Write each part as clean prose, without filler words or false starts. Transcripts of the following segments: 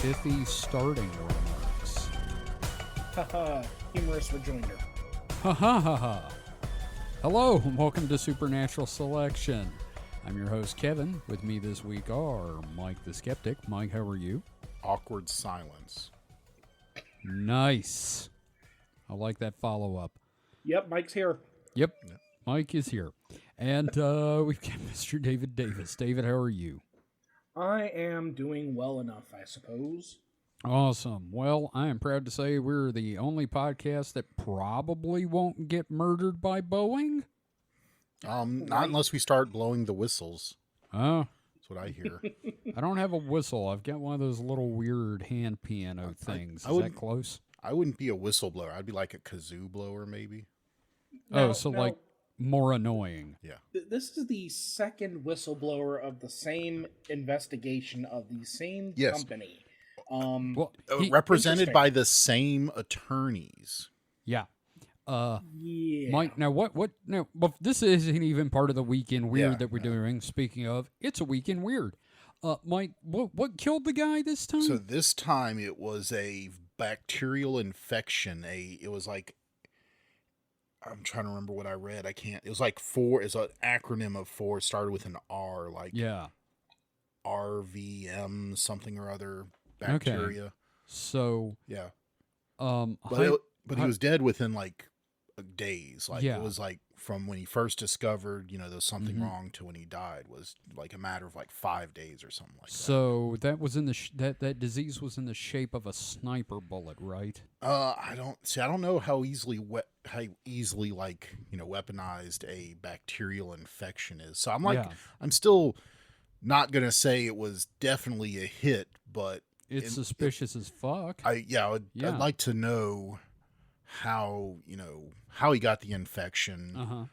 pithy starting remarks. Haha, humorous rejoinder. Ha ha ha ha. Hello, and welcome to Supernatural Selection. I'm your host, Kevin. With me this week are Mike the Skeptic. Mike, how are you? Awkward silence. Nice. I like that follow-up. Yep, Mike's here. Yep, Mike is here. And we've got Mr. David Davis. David, how are you? I am doing well enough, I suppose. Awesome. Well, I am proud to say we're the only podcast that probably won't get murdered by Boeing. Not unless we start blowing the whistles. Oh. That's what I hear. I don't have a whistle. I've got one of those little weird hand piano things. Is that close? I wouldn't be a whistleblower. I'd be like a kazoo blower, maybe. Like more annoying. Yeah. This is the second whistleblower of the same investigation of the same company. Represented by the same attorneys. Yeah. Yeah. Mike, now what now, well, this isn't even part of the Weekend Weird that we're doing. Speaking of, it's a Weekend Weird. Mike, what killed the guy this time? So this time it was a bacterial infection. It was like, I'm trying to remember what I read. I can't. It was like four. It's an acronym of four. It started with an R, like RVM something or other bacteria. Okay. So yeah. But he was dead within like days. Like it was like from when he first discovered, there was something wrong to when he died was like a matter of like 5 days or something like that. So that was in the that disease was in the shape of a sniper bullet, right? I don't know how easily like weaponized a bacterial infection is. So I'm still not gonna say it was definitely a hit, but it's suspicious as fuck. I'd like to know how he got the infection.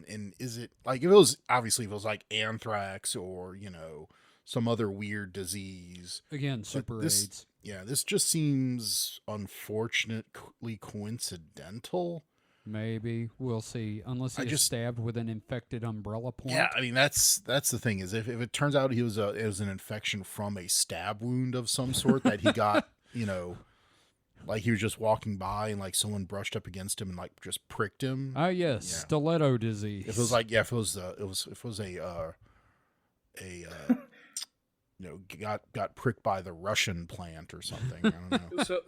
And is it like, if it was like anthrax or some other weird disease, again, super AIDS. This just seems unfortunately coincidental. Maybe we'll see. Unless he's stabbed with an infected umbrella point. Yeah, I mean that's the thing is if it turns out it was an infection from a stab wound of some sort that he got, like he was just walking by and like someone brushed up against him and like just pricked him. Oh yes, stiletto disease. If it was like if it was got pricked by the Russian plant or something. I don't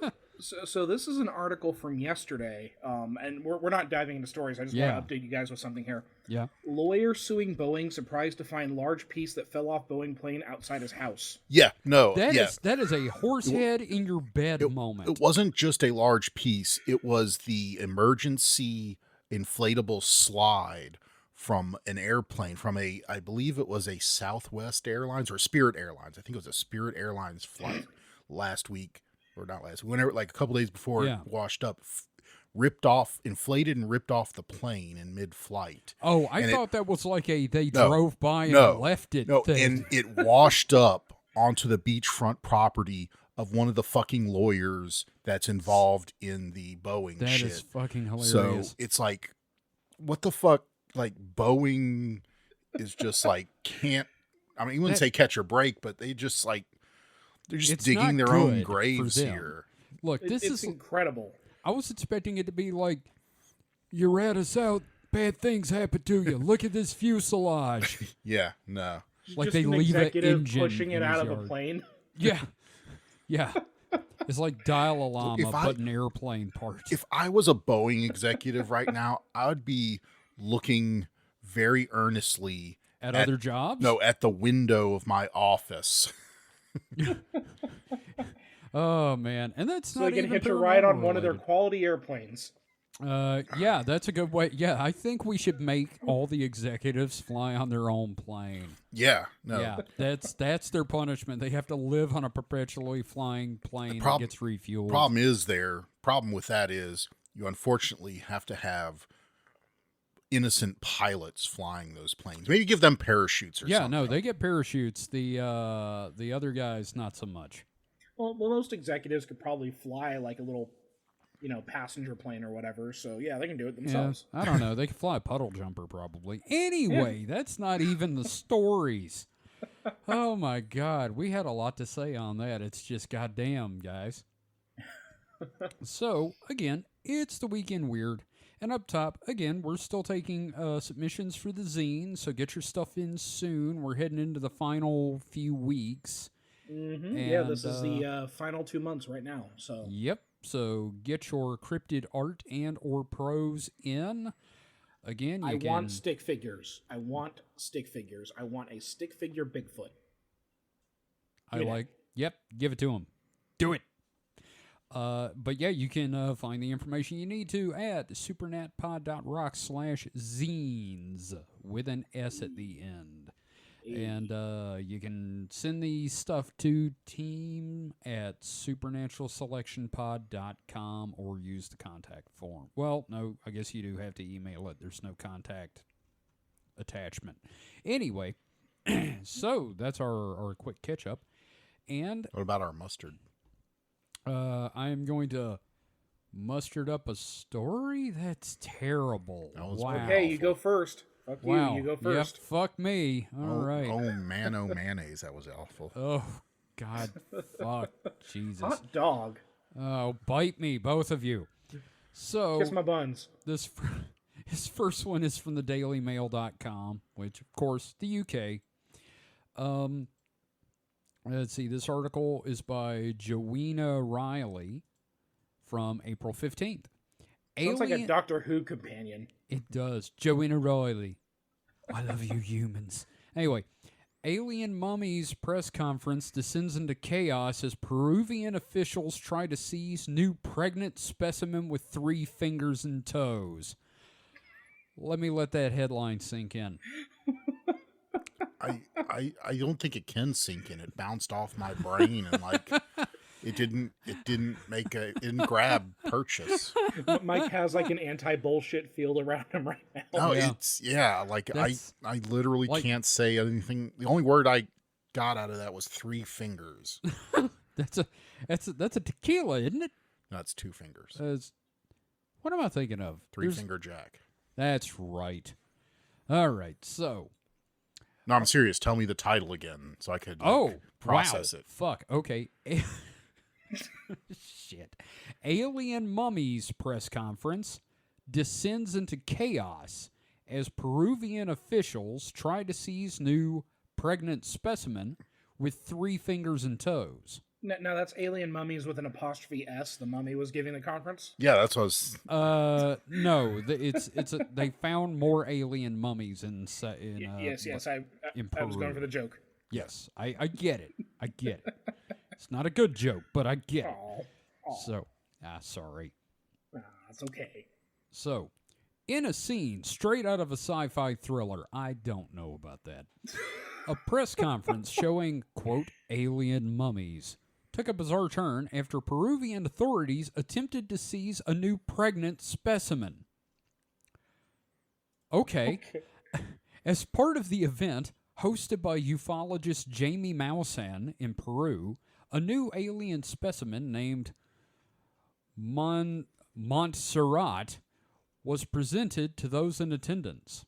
know. So this is an article from yesterday, and we're not diving into stories. I just want to update you guys with something here. Yeah. Lawyer suing Boeing, surprised to find large piece that fell off Boeing plane outside his house. Yeah, no. That is a horse head in your bed moment. It wasn't just a large piece. It was the emergency inflatable slide from an airplane, I believe it was a Southwest Airlines or Spirit Airlines. I think it was a Spirit Airlines flight last week. Or not last week, whenever, like a couple days before it washed up, inflated and ripped off the plane in mid-flight. Oh, I thought that was like they drove by and left it. No, and it washed up onto the beachfront property of one of the fucking lawyers that's involved in the Boeing shit. That is fucking hilarious. So it's like, what the fuck? Like, Boeing is just like, you wouldn't say catch or break, but they just like, they're just digging their own graves here. Look, it's incredible. I was expecting it to be like, you rat us out, bad things happen to you. Look at this fuselage. Yeah, no. Like just they leave an engine pushing it out of yard. the plane. Yeah. It's like dial-a-llama, but an airplane part. If I was a Boeing executive right now, I would be looking very earnestly at other jobs? No, at the window of my office. Oh man, and that's so not they can even hitch a ride on one of their quality airplanes. Yeah, that's a good way. Yeah, I think we should make all the executives fly on their own plane. Yeah, no. Yeah, that's their punishment. They have to live on a perpetually flying plane that gets refueled. Problem with that is you unfortunately have to have innocent pilots flying those planes. Maybe give them parachutes or something. Yeah, no, they get parachutes. The other guys, not so much. Well, most executives could probably fly like a little, passenger plane or whatever. So yeah, they can do it themselves. Yeah, I don't know. They can fly a puddle jumper probably. Anyway, that's not even the stories. Oh my God, we had a lot to say on that. It's just goddamn, guys. So, again, it's the Weekend Weird. And up top, again, we're still taking submissions for the zine, so get your stuff in soon. We're heading into the final few weeks. Yeah, this is the final 2 months right now. So Yep, so get your cryptid art and or prose in. Again, I want stick figures. I want stick figures. I want a stick figure Bigfoot. Yep, give it to him. Do it. But yeah, you can find the information you need to at supernatpod.rock/zines with an S at the end. And you can send the stuff to team@supernaturalselectionpod.com or use the contact form. Well, no, I guess you do have to email it. There's no contact attachment. Anyway, so that's our quick catch-up. And What about our mustard? I am going to muster up a story? That's terrible. That was wow. Okay, you go first. Fuck Wow. you. You go first. Yep, fuck me. All right. Oh, mayonnaise. That was awful. Oh, God. Fuck. Jesus. Hot dog. Oh, bite me, both of you. So, Kiss my buns. this first one is from the dailymail.com, which, of course, the UK. Let's see. This article is by Joanna Riley from April 15th. Sounds like a Doctor Who companion. It does. Joanna Riley. I love you humans. Anyway, Alien Mummies press conference descends into chaos as Peruvian officials try to seize new pregnant specimen with 3 fingers and toes. Let that headline sink in. I don't think it can sink in. It bounced off my brain and it didn't grab purchase. Mike has like an anti-bullshit field around him right now. No, Yeah. I literally can't say anything. The only word I got out of that was 3 fingers. That's a tequila, isn't it? That's 2 fingers. What am I thinking of? 3-finger jack. That's right. All right, so. No, I'm serious. Tell me the title again so I could process it. Fuck. Okay. Shit. Alien Mummies press conference descends into chaos as Peruvian officials try to seize new pregnant specimen with 3 fingers and toes. Now that's Alien Mummies with an apostrophe S. The mummy was giving the conference. Yeah, that's what I was. No, they found more alien mummies in yes. I was going for the joke. Yes, I get it. I get it. It's not a good joke, but I get it. So, sorry. It's okay. So, in a scene straight out of a sci-fi thriller, I don't know about that. A press conference showing, quote, alien mummies took a bizarre turn after Peruvian authorities attempted to seize a new pregnant specimen. Okay. As part of the event, hosted by ufologist Jamie Maussan in Peru, a new alien specimen named Montserrat was presented to those in attendance.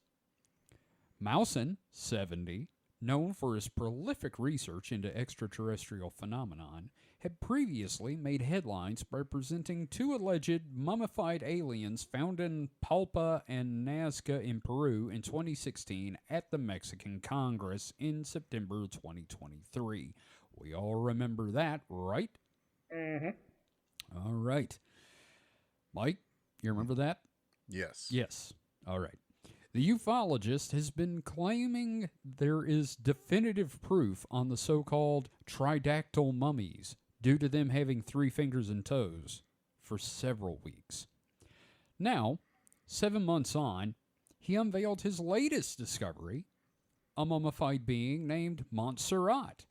Maussan, 70, known for his prolific research into extraterrestrial phenomenon, had previously made headlines by presenting 2 alleged mummified aliens found in Palpa and Nazca in Peru in 2016 at the Mexican Congress in September 2023. We all remember that, right? Mm-hmm. All right. Mike, you remember that? Yes. Yes. All right. The ufologist has been claiming there is definitive proof on the so-called tridactyl mummies due to them having 3 fingers and toes for several weeks. Now, 7 months on, he unveiled his latest discovery, a mummified being named Montserrat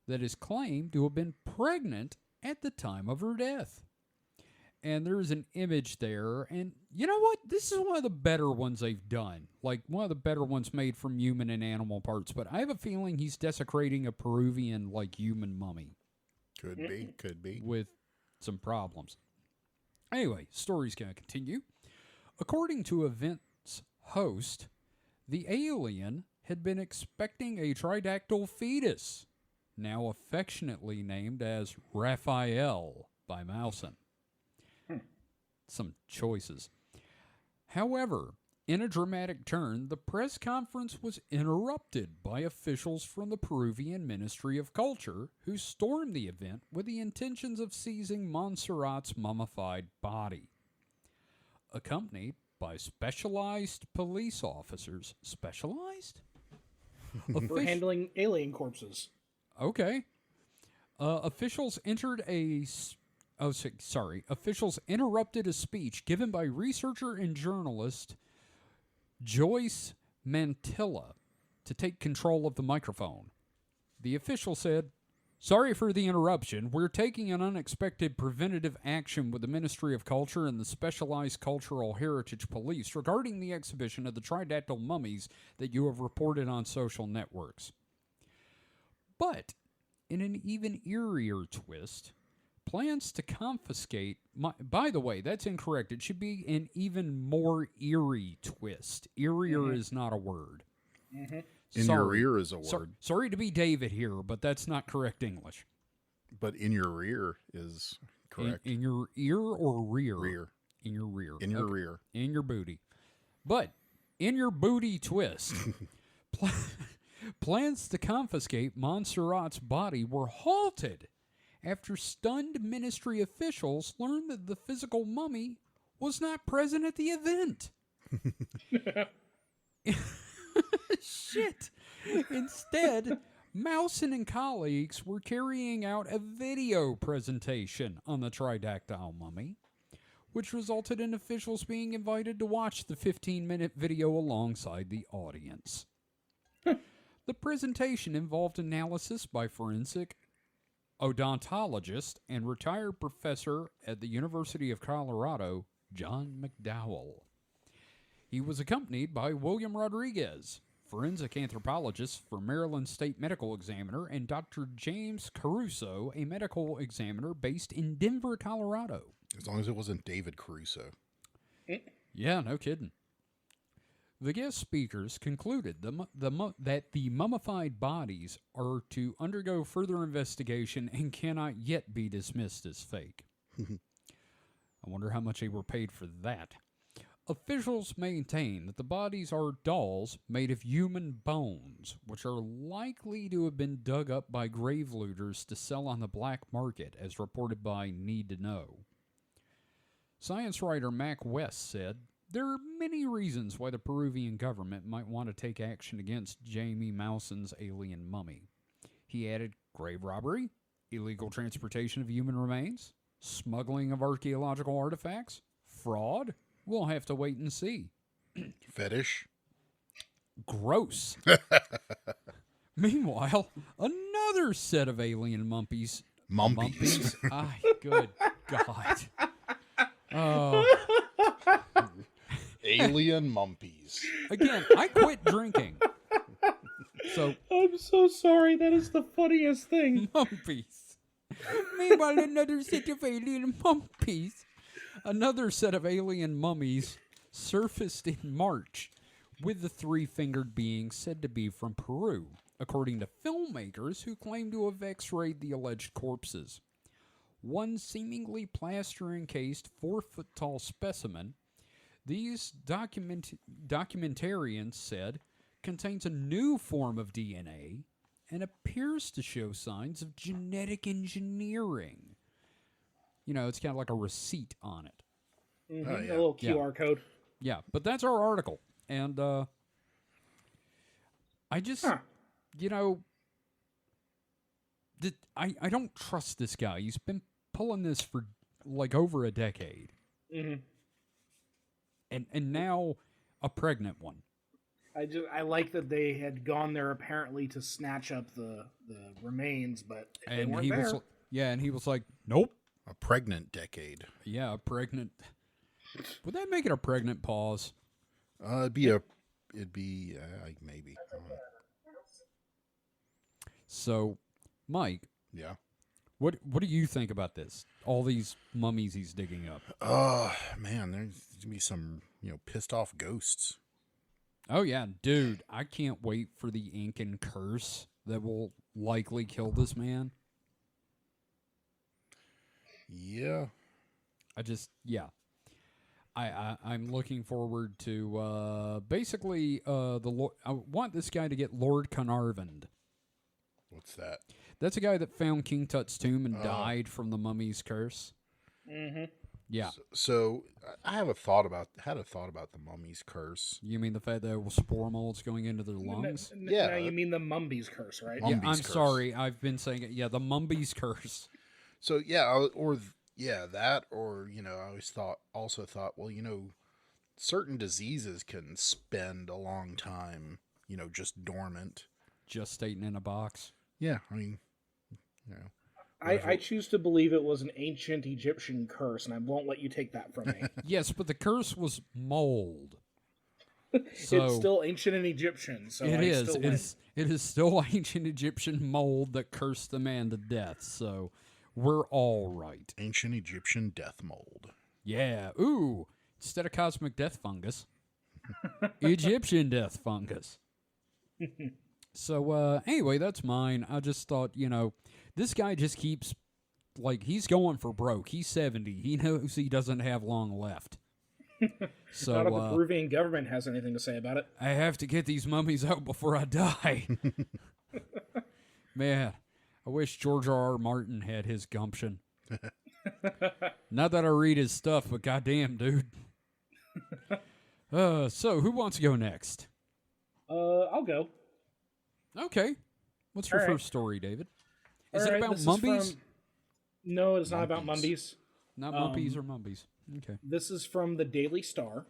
that is claimed to have been pregnant at the time of her death. And there's an image there, and you know what? This is one of the better ones they've done. Like, one of the better ones made from human and animal parts, but I have a feeling he's desecrating a Peruvian, human mummy. Could be. With some problems. Anyway, story's going to continue. According to event's host, the alien had been expecting a tridactyl fetus, now affectionately named as Raphael by Mousen. Some choices. However, in a dramatic turn, the press conference was interrupted by officials from the Peruvian Ministry of Culture who stormed the event with the intentions of seizing Montserrat's mummified body. Accompanied by specialized police officers. Specialized? For handling alien corpses. Okay. Officials interrupted a speech given by researcher and journalist Joyce Mantilla to take control of the microphone. The official said, "Sorry for the interruption. We're taking an unexpected preventative action with the Ministry of Culture and the Specialized Cultural Heritage Police regarding the exhibition of the tridactyl mummies that you have reported on social networks." But, in an even eerier twist, plans to confiscate... by the way, that's incorrect. It should be an even more eerie twist. Eerier is not a word. In your ear is a word. Sorry to be David here, but that's not correct English. But in your rear is correct. In your ear or rear? Rear. In your rear. In your rear. In your booty. But, in your booty twist, plans to confiscate Montserrat's body were halted after stunned ministry officials learned that the physical mummy was not present at the event. Shit. Instead, Mousen and colleagues were carrying out a video presentation on the tridactyl mummy, which resulted in officials being invited to watch the 15-minute video alongside the audience. The presentation involved analysis by forensic odontologist and retired professor at the University of Colorado, John McDowell. He was accompanied by William Rodriguez, forensic anthropologist for Maryland State Medical Examiner, and Dr. James Caruso, a medical examiner based in Denver, Colorado. As long as it wasn't David Caruso. Yeah, no kidding. The guest speakers concluded that the mummified bodies are to undergo further investigation and cannot yet be dismissed as fake. I wonder how much they were paid for that. Officials maintain that the bodies are dolls made of human bones, which are likely to have been dug up by grave looters to sell on the black market, as reported by Need to Know. Science writer Mac West said, "There are many reasons why the Peruvian government might want to take action against Jamie Mousen's alien mummy." He added grave robbery, illegal transportation of human remains, smuggling of archaeological artifacts, fraud. We'll have to wait and see. Fetish. Gross. Meanwhile, another set of alien mumpies. Mumpies. Ay, good God. Oh. Alien mumpies. Again, I quit drinking. So I'm so sorry. That is the funniest thing. mumpies. Meanwhile, another set of alien mumpies. Another set of alien mummies surfaced in March, with the three-fingered being said to be from Peru, according to filmmakers who claim to have x-rayed the alleged corpses. One seemingly plaster-encased 4-foot-tall specimen, these documentarians said, contains a new form of DNA and appears to show signs of genetic engineering. You know, it's kind of like a receipt on it. Mm-hmm. A little QR code. Yeah, but that's our article. And I just, you know, I don't trust this guy. He's been pulling this for like over a decade. Mm-hmm. And now a pregnant one. I like that they had gone there apparently to snatch up the remains, but they weren't there. And he was like, nope. A pregnant decade. Yeah, a pregnant. Would that make it a pregnant pause? It'd be maybe. I don't know. So, Mike. Yeah. What do you think about this? All these mummies he's digging up. Man, there's gonna be some pissed off ghosts. Oh, yeah, dude, I can't wait for the Incan curse that will likely kill this man. Yeah. Yeah. I'm looking forward to basically the Lord. I want this guy to get Lord Carnarvon. What's that? That's a guy that found King Tut's tomb and died from the mummy's curse. Mm-hmm. Yeah. So I had a thought about the mummy's curse. You mean the fact that it was spore molds going into their lungs? Yeah. No, you mean the Mumby's curse, right? Mum- Yeah, Mumby's I'm curse. sorry. I've been saying it. Yeah, the Mumby's curse. So yeah, that, or I also thought, well, certain diseases can spend a long time, just dormant. Just stating in a box. Yeah, I mean, you know. I choose to believe it was an ancient Egyptian curse, and I won't let you take that from me. Yes, but the curse was mold. So It's still ancient and Egyptian, so it I is. still It win. is. It is still ancient Egyptian mold that cursed the man to death. So we're all right. Ancient Egyptian death mold. Yeah. Ooh. Instead of cosmic death fungus, Egyptian death fungus. So anyway, that's mine. I just thought, this guy just keeps, he's going for broke. He's 70. He knows he doesn't have long left. So Not if the Peruvian government has anything to say about it. I have to get these mummies out before I die. Man, I wish George R.R. Martin had his gumption. Not that I read his stuff, but goddamn, dude. So who wants to go next? I'll go. Okay. What's your All right. first story, David? Is All it right, about this is mummies? from- No, it's not about Mumbies. Mumbies. Not mumpies or mumbies. Okay. This is from the Daily Star.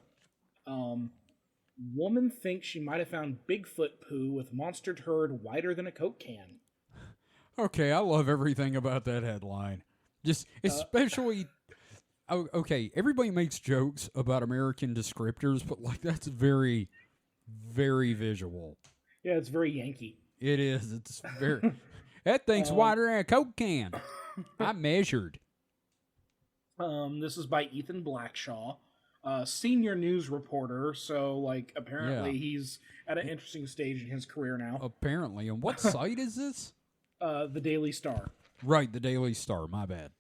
Woman thinks she might have found Bigfoot poo with monster turd wider than a Coke can. Okay, I love everything about that headline. Just especially okay, everybody makes jokes about American descriptors, but that's very very visual. Yeah, it's very Yankee. It is. It's very that thing's wider than a Coke can. I measured. This is by Ethan Blackshaw, senior news reporter. So, apparently Yeah. he's at an interesting stage in his career now. Apparently. And what site is this? The Daily Star. Right, the Daily Star. My bad.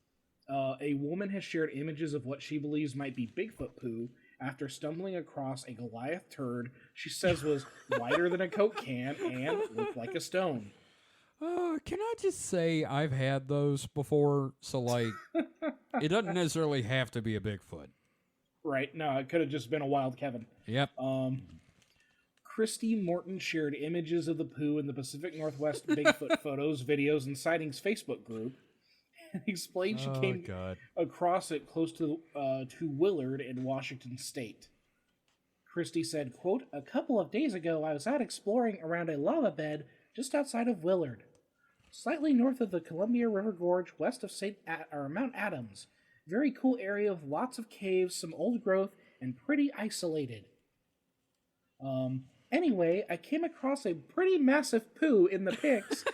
A woman has shared images of what she believes might be Bigfoot poo after stumbling across a Goliath turd she says was wider than a Coke can and looked like a stone. Can I just say I've had those before? So, it doesn't necessarily have to be a Bigfoot. Right? No, it could have just been a wild Kevin. Yep. Christy Morton shared images of the poo in the Pacific Northwest Bigfoot photos, videos, and sightings Facebook group. And explained she came God. across it close to Willard in Washington State. Christy said, quote, "A couple of days ago, I was out exploring around a lava bed just outside of Willard, slightly north of the Columbia River Gorge, west of Mount Adams. Very cool area with lots of caves, some old growth, and pretty isolated. Anyway, I came across a pretty massive poo in the pics.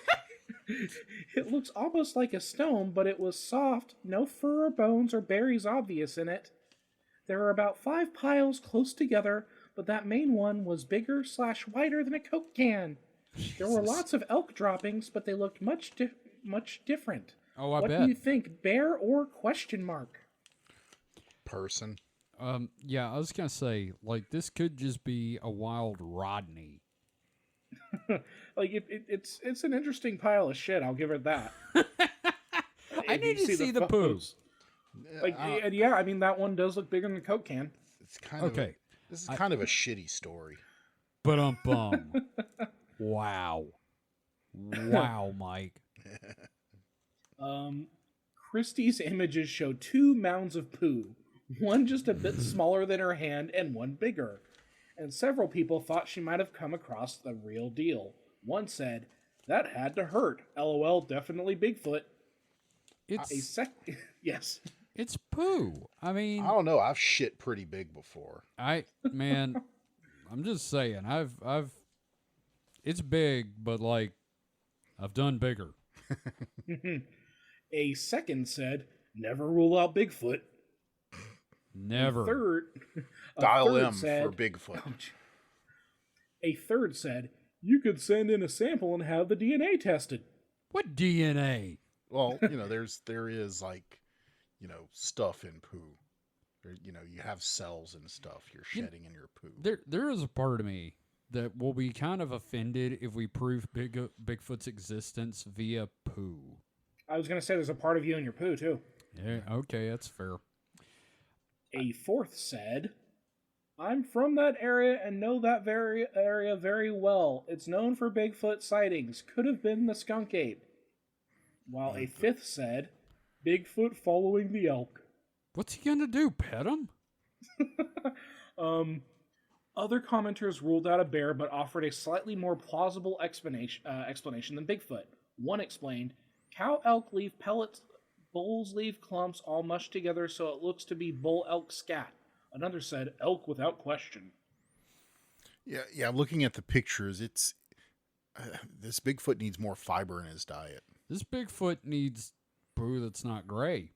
It looks almost like a stone, but it was soft, no fur or bones or berries obvious in it. There are about 5 piles close together, but that main one was bigger / wider than a Coke can. There were lots of elk droppings, but they looked much different. Oh, I what bet. do you think, bear or question mark?" Person. Yeah, I was gonna say, this could just be a wild Rodney. It's an interesting pile of shit. I'll give it that. I If need you to see the photos. poo. And yeah, I mean that one does look bigger than a Coke can. It's kind of Okay. this is kind of a shitty story. But Wow. Wow, Mike. Christie's images show 2 mounds of poo, one just a bit smaller than her hand and one bigger. And several people thought she might have come across the real deal. One said, "That had to hurt. LOL, definitely Bigfoot." Yes. It's poo. I mean, I don't know. I've shit pretty big before. man, I'm just saying, it's big, but I've done bigger. A second said, "Never rule out Bigfoot." Never. A Dial third M said, for Bigfoot. A third said, "You could send in a sample and have the DNA tested." What DNA? Well, there is like, stuff in poo. You have cells and stuff you're shedding in your poo. There is a part of me that will be kind of offended if we prove Bigfoot's existence via poo. I was going to say there's a part of you in your poo, too. Yeah, okay, that's fair. A fourth said, "I'm from that area and know that area very well. It's known for Bigfoot sightings. Could have been the skunk ape." While a fifth said, "Bigfoot following the elk." What's he gonna do? Pet him? Other commenters ruled out a bear, but offered a slightly more plausible explanation than Bigfoot. One explained, "Cow elk leave pellets, bulls leave clumps, all mushed together, so it looks to be bull elk scat." Another said, "Elk without question." Yeah. Looking at the pictures, it's this Bigfoot needs more fiber in his diet. This Bigfoot needs poo that's not gray.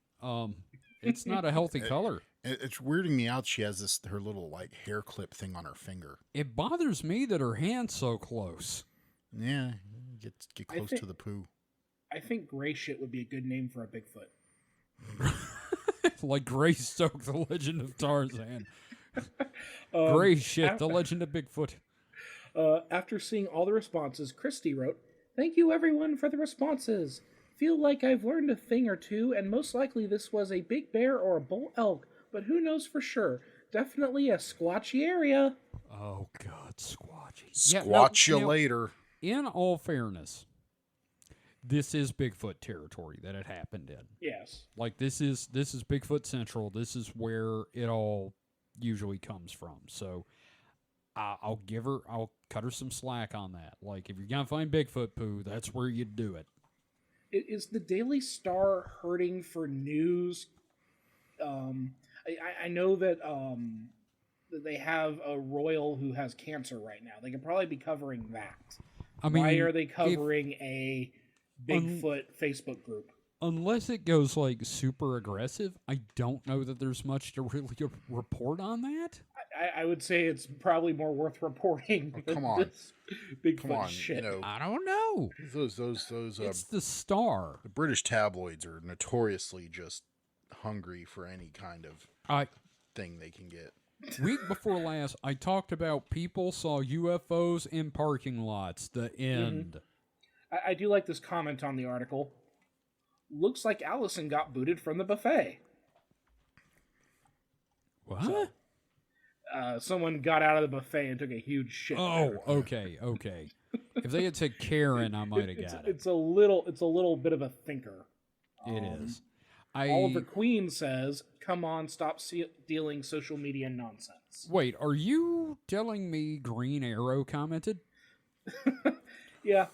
It's not a healthy color. It's weirding me out. She has her little like hair clip thing on her finger. It bothers me that her hand's so close. Yeah, get close to the poo. I think gray shit would be a good name for a Bigfoot. Like Greystoke, the Legend of Tarzan. Gray shit, the Legend of Bigfoot. After seeing all the responses, Christy wrote, "Thank you everyone for the responses. Feel like I've learned a thing or two, and most likely this was a big bear or a bull elk, but who knows for sure. Definitely a squatchy area." Oh, God, squatchy. Squatch you later. In all fairness, this is Bigfoot territory that it happened in. Yes. Like, this is Bigfoot Central. This is where it all usually comes from. So I'll cut her some slack on that. Like, if you're going to find Bigfoot poo, that's where you do it. Is the Daily Star hurting for news? I know that they have a royal who has cancer right now. They could probably be covering that. I mean, why are they covering a Bigfoot Facebook group? Unless it goes like super aggressive, I don't know that there's much to really report on that. I would say it's probably more worth reporting. Come on, this Bigfoot shit. I don't know. Those it's the Star. The British tabloids are notoriously just hungry for any kind of thing they can get. Week before last, I talked about people saw UFOs in parking lots. The end. Mm-hmm. I do like this comment on the article. "Looks like Allison got booted from the buffet." What? So, someone got out of the buffet and took a huge shit. Oh, okay. If they had said Karen, I might have got it. It's a little bit of a thinker. It is. Oliver Queen says, "Come on, stop stealing social media nonsense." Wait, are you telling me Green Arrow commented? Yeah.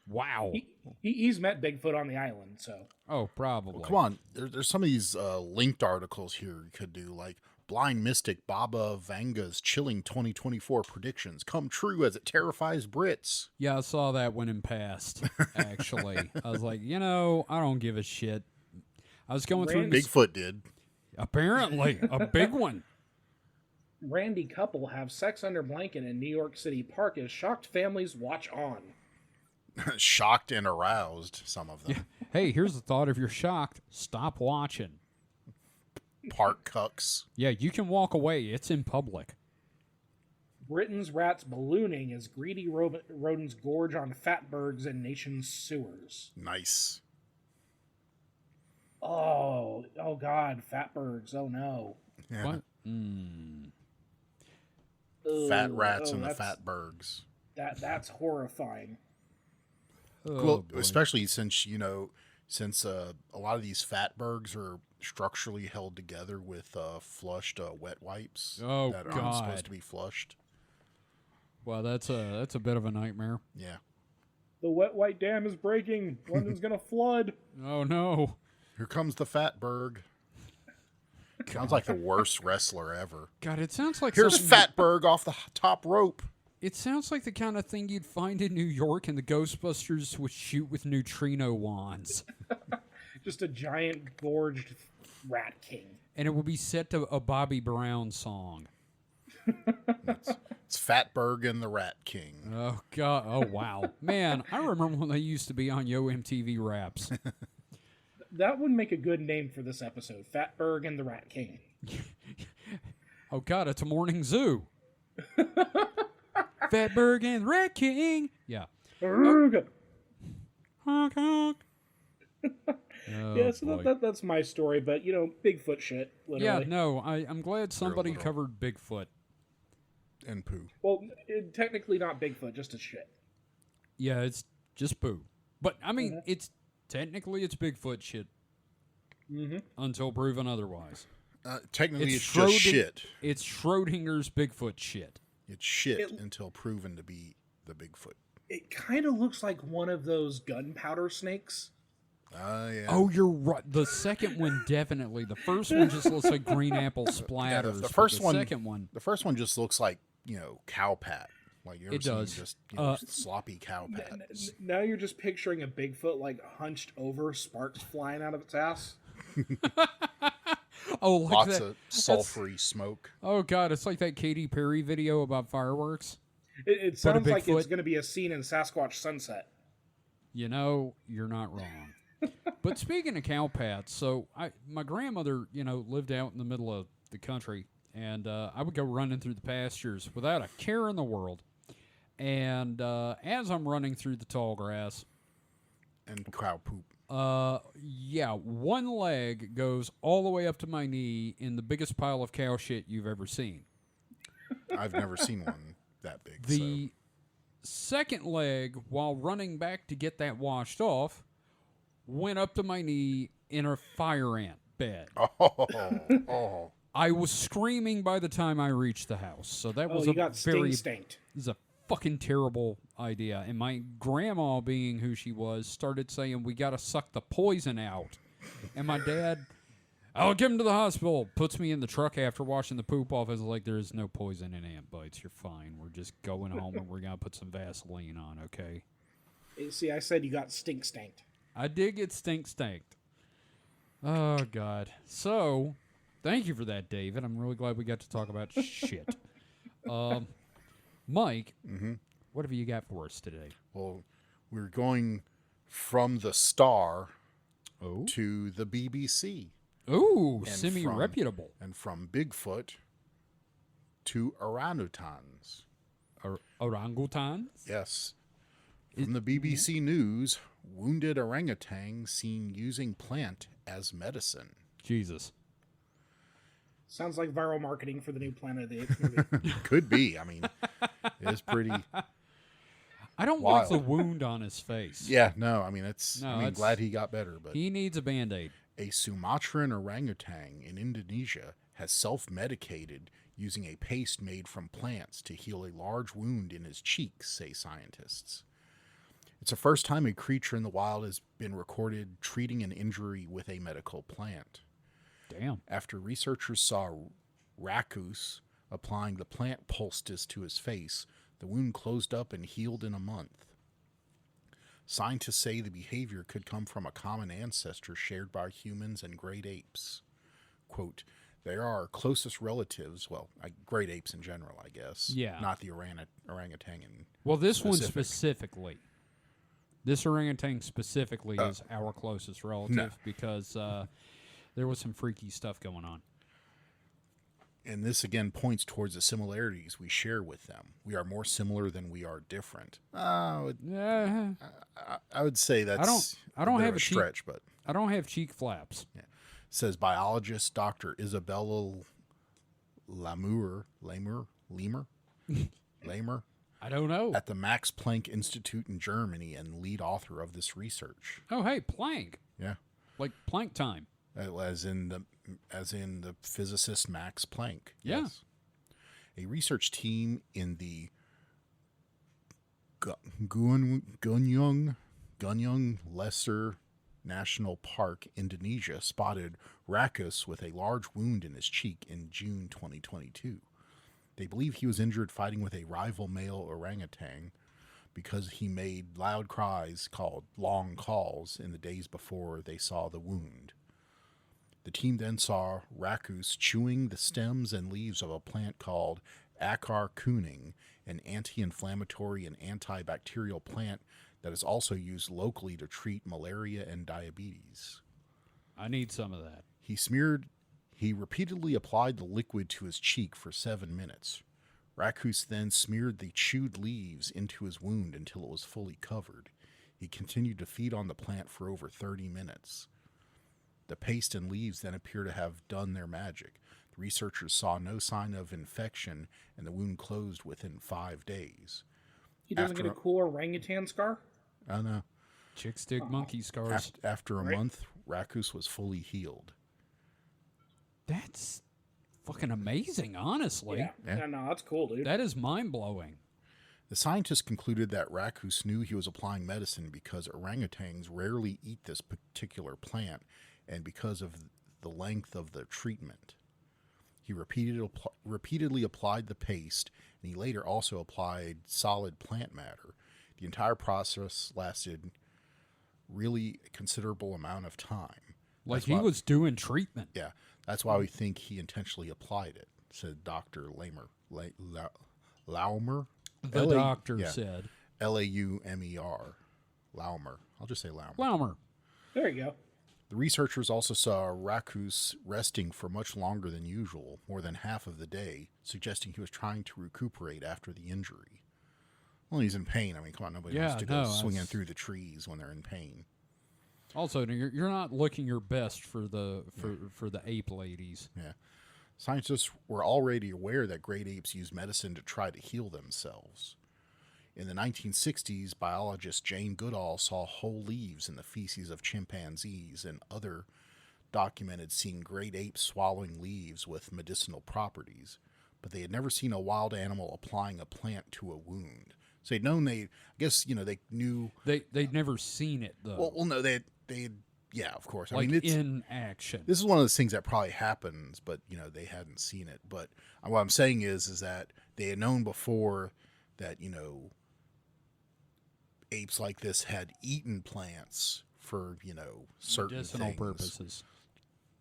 Wow. He's met Bigfoot on the island, so. Oh, probably. Well, come on, there's some of these linked articles here you could do, like Blind Mystic Baba Vanga's chilling 2024 predictions come true as it terrifies Brits. Yeah, I saw that one in past, actually. I was like, I don't give a shit. I was going through... Bigfoot did. Apparently, a big one. Randy couple have sex under blanket in New York City park as shocked families watch on. Shocked and aroused, some of them. Yeah. Hey, here's the thought. If you're shocked, stop watching. Park cucks. Yeah, you can walk away. It's in public. Britain's rats ballooning as greedy rodents gorge on fatbergs in nation's sewers. Nice. Oh God, fatbergs. Oh no. Yeah. What? Fat rats and the fatbergs. That's horrifying. Well, especially since a lot of these fatbergs are structurally held together with flushed wet wipes that aren't supposed to be flushed. Well, that's a bit of a nightmare. Yeah. The wet wipe dam is breaking. London's gonna flood. Oh no! Here comes the fatberg. Sounds like the worst wrestler ever. God, it sounds like here's Fatberg off the top rope. It sounds like the kind of thing you'd find in New York and the Ghostbusters would shoot with neutrino wands. Just a giant gorged rat king. And it would be set to a Bobby Brown song. It's Fatberg and the Rat King. Oh, God. Oh, wow. Man, I remember when they used to be on Yo MTV Raps. That would make a good name for this episode. Fatberg and the Rat King. Oh, God, it's a morning zoo. Fatberg and the Rat King. Yeah. Ergo. Honk, honk. Yeah, so that's my story, but, Bigfoot shit, literally. Yeah, no, I'm glad somebody covered Bigfoot. And poo. Well, technically not Bigfoot, just a shit. Yeah, it's just poo. But, I mean, it's Bigfoot shit. Until proven otherwise. Technically, it's just shit. It's Schrodinger's Bigfoot shit. It's shit until proven to be the Bigfoot. It kind of looks like one of those gunpowder snakes. Yeah. Oh, you're right. The second one definitely. The first one just looks like green apple splatters. Yeah, Second one. The first one just looks like cow pat. Like you ever It seen does. just sloppy cow pat. Now you're just picturing a Bigfoot like hunched over, sparks flying out of its ass. Oh, like Lots that. of sulfury smoke. Oh God, it's like that Katy Perry video about fireworks. It sounds like Bigfoot. it's going to be a scene in Sasquatch Sunset. You're not wrong. But speaking of cow pats, so my grandmother, lived out in the middle of the country, and I would go running through the pastures without a care in the world. And as I'm running through the tall grass, And cow poop. one leg goes all the way up to my knee in the biggest pile of cow shit you've ever seen. I've never seen one that big. The second leg, while running back to get that washed off, went up to my knee in a fire ant bed. Oh. I was screaming by the time I reached the house. So that was stanked. It was a fucking terrible idea. And my grandma, being who she was, started saying, we got to suck the poison out. And my dad, I'll get him to the hospital, puts me in the truck after washing the poop off. I was like, there's no poison in ant bites. You're fine. We're just going home and we're going to put some Vaseline on, okay? See, I said you got stanked. I did get stanked. Oh, God. So, thank you for that, David. I'm really glad we got to talk about shit. Mike, what have you got for us today? Well, we're going from the Star Oh, to the BBC. Ooh, And semi-reputable. And from Bigfoot to orangutans. Orangutans? Yes. From the BBC News, wounded orangutan seen using plant as medicine. Jesus. Sounds like viral marketing for the new Planet of the Apes movie. Could be. I mean, it is pretty. I don't like the wound on his face. Yeah, no. I mean, glad he got better, but He needs a Band-Aid. a Sumatran orangutan in Indonesia has self-medicated using a paste made from plants to heal a large wound in his cheek, say scientists. It's the first time a creature in the wild has been recorded treating an injury with a medical plant. Damn. After researchers saw Raccoon applying the plant poultice to his face, the wound closed up and healed in a month. Scientists say the behavior could come from a common ancestor shared by humans and great apes. Quote, they are our closest relatives, well, great apes in general, I guess. Yeah. Not the orangutan. Well, this one specifically. This orangutan specifically is our closest relative because there was some freaky stuff going on. And this again points towards the similarities we share with them. We are more similar than we are different. I would say that's I don't have a stretch, but I don't have cheek flaps. Yeah. Says biologist Dr. Isabella Lemur I don't know. at the Max Planck Institute in Germany and lead author of this research. Oh, hey, Planck. Yeah. Like Planck time. As in the physicist Max Planck. Yeah. Yes. A research team in the Gunyang Lesser National Park, Indonesia, spotted Rackus with a large wound in his cheek in June 2022. They believe he was injured fighting with a rival male orangutan because he made loud cries called long calls in the days before they saw the wound. The team then saw Rackus chewing the stems and leaves of a plant called Akar Kuning an anti-inflammatory and antibacterial plant that is also used locally to treat malaria and diabetes. I need some of that. He repeatedly applied the liquid to his cheek for 7 minutes. Rackhus then smeared the chewed leaves into his wound until it was fully covered. He continued to feed on the plant for over 30 minutes. The paste and leaves then appear to have done their magic. The researchers saw no sign of infection, and the wound closed within 5 days. He doesn't get a cool orangutan scar? Oh, no. Chick stick monkey scars. After a month, Rackhus was fully healed. That's fucking amazing, honestly. Yeah. No, that's cool, dude. That is mind-blowing. The scientists concluded that Rackhus knew he was applying medicine because orangutans rarely eat this particular plant and because of the length of the treatment. He repeatedly applied the paste, and he later also applied solid plant matter. The entire process lasted really a considerable amount of time. Like he was doing treatment. Yeah, that's why we think he intentionally applied it, said Dr. Laumer. The doctor said. Laumer. Laumer. I'll just say Laumer. Laumer. There you go. The researchers also saw Rackhus resting for much longer than usual, more than half of the day, suggesting he was trying to recuperate after the injury. Well, he's in pain. I mean, come on, nobody wants to go swinging through the trees when they're in pain. Also, you're not looking your best for the ape ladies. Yeah. Scientists were already aware that great apes use medicine to try to heal themselves. In the 1960s, biologist Jane Goodall saw whole leaves in the feces of chimpanzees, and other documented seeing great apes swallowing leaves with medicinal properties, but they had never seen a wild animal applying a plant to a wound. So they'd known they knew they'd never seen it though. Well, no, they yeah, of course. Like, I mean, it's in action. This is one of those things that probably happens, but they hadn't seen it. But what I'm saying is that they had known before that apes like this had eaten plants for certain medicinal things. purposes.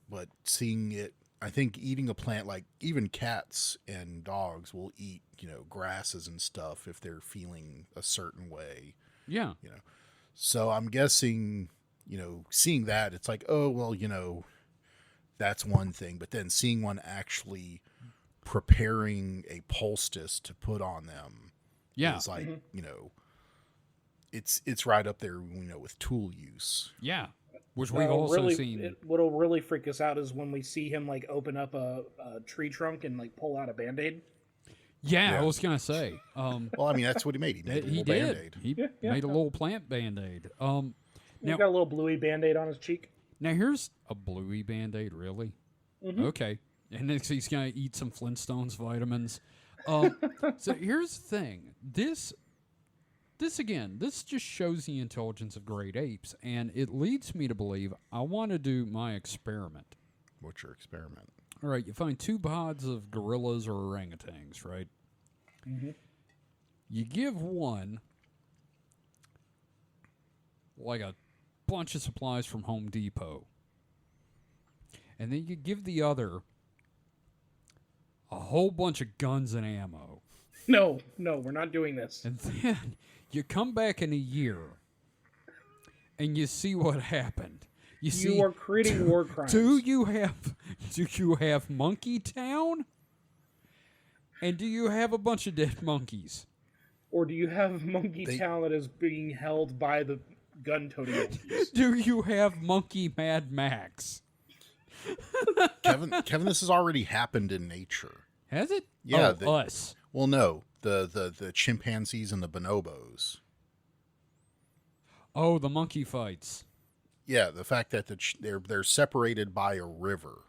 But seeing it, I think eating a plant, like even cats and dogs will eat grasses and stuff if they're feeling a certain way. Yeah. So I'm guessing. Seeing that, it's like, oh, well, that's one thing. But then seeing one actually preparing a poultice to put on them is like, it's right up there, with tool use. Yeah. Which we've also seen. What'll really freak us out is when we see him, like, open up a tree trunk and, like, pull out a Band-Aid. Yeah, I was going to say. Well, I mean, that's what he made. He made a little Band-Aid. He made a little plant Band-Aid. He's got a little bluey Band-Aid on his cheek. Now, here's a bluey Band-Aid, really? Mm-hmm. Okay. And next he's going to eat some Flintstones vitamins. So here's the thing. This just shows the intelligence of great apes, and it leads me to believe I want to do my experiment. What's your experiment? All right, you find 2 pods of gorillas or orangutans, right? Mm-hmm. You give one like a bunch of supplies from Home Depot. And then you give the other a whole bunch of guns and ammo. No, we're not doing this. And then you come back in a year and you see what happened. You are creating war crimes. Do you have Monkey Town? And do you have a bunch of dead monkeys? Or do you have Monkey Town that is being held by the gun-toting monkeys? Do you have Monkey Mad Max? Kevin, this has already happened in nature. Has it? Yeah. Us. Well, no. The chimpanzees and the bonobos. Oh, the monkey fights. Yeah, the fact that they're separated by a river.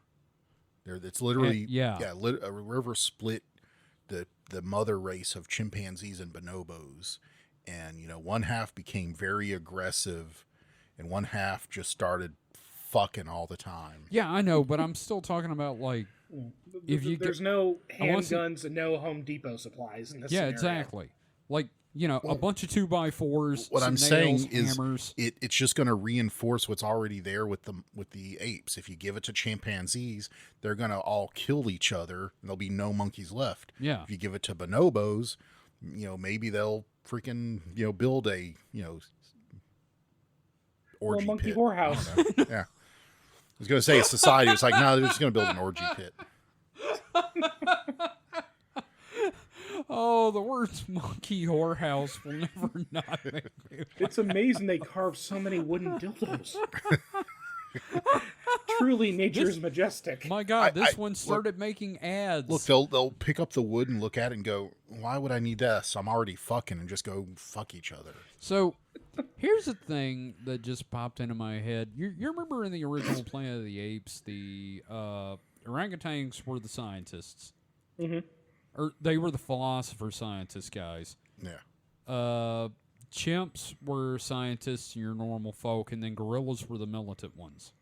It's literally a river split the mother race of chimpanzees and bonobos, and one half became very aggressive, and one half just started fucking all the time. Yeah, I know, but I'm still talking about like there's no handguns and no Home Depot supplies in this scenario. Exactly. Like a bunch of 2x4s. What I'm nails, saying hammers. is, it's just going to reinforce what's already there with the apes. If you give it to chimpanzees, they're going to all kill each other, and there'll be no monkeys left. Yeah. If you give it to bonobos, maybe they'll freaking, build a, orgy monkey pit. whorehouse. I don't know. Yeah. I was going to say a society. It's like, no, they're just going to build an orgy pit. Oh, the words monkey whorehouse will never not make me. It's amazing they carved so many wooden dildos. Truly, nature's majestic. My God, this one started making ads. Look, they'll pick up the wood and look at it and go, why would I need this? I'm already fucking, and just go fuck each other. So, here's the thing that just popped into my head. You remember in the original Planet of the Apes, the orangutans were the scientists. Mm-hmm. Or they were the philosopher scientist guys. Yeah. Chimps were scientists, your normal folk, and then gorillas were the militant ones.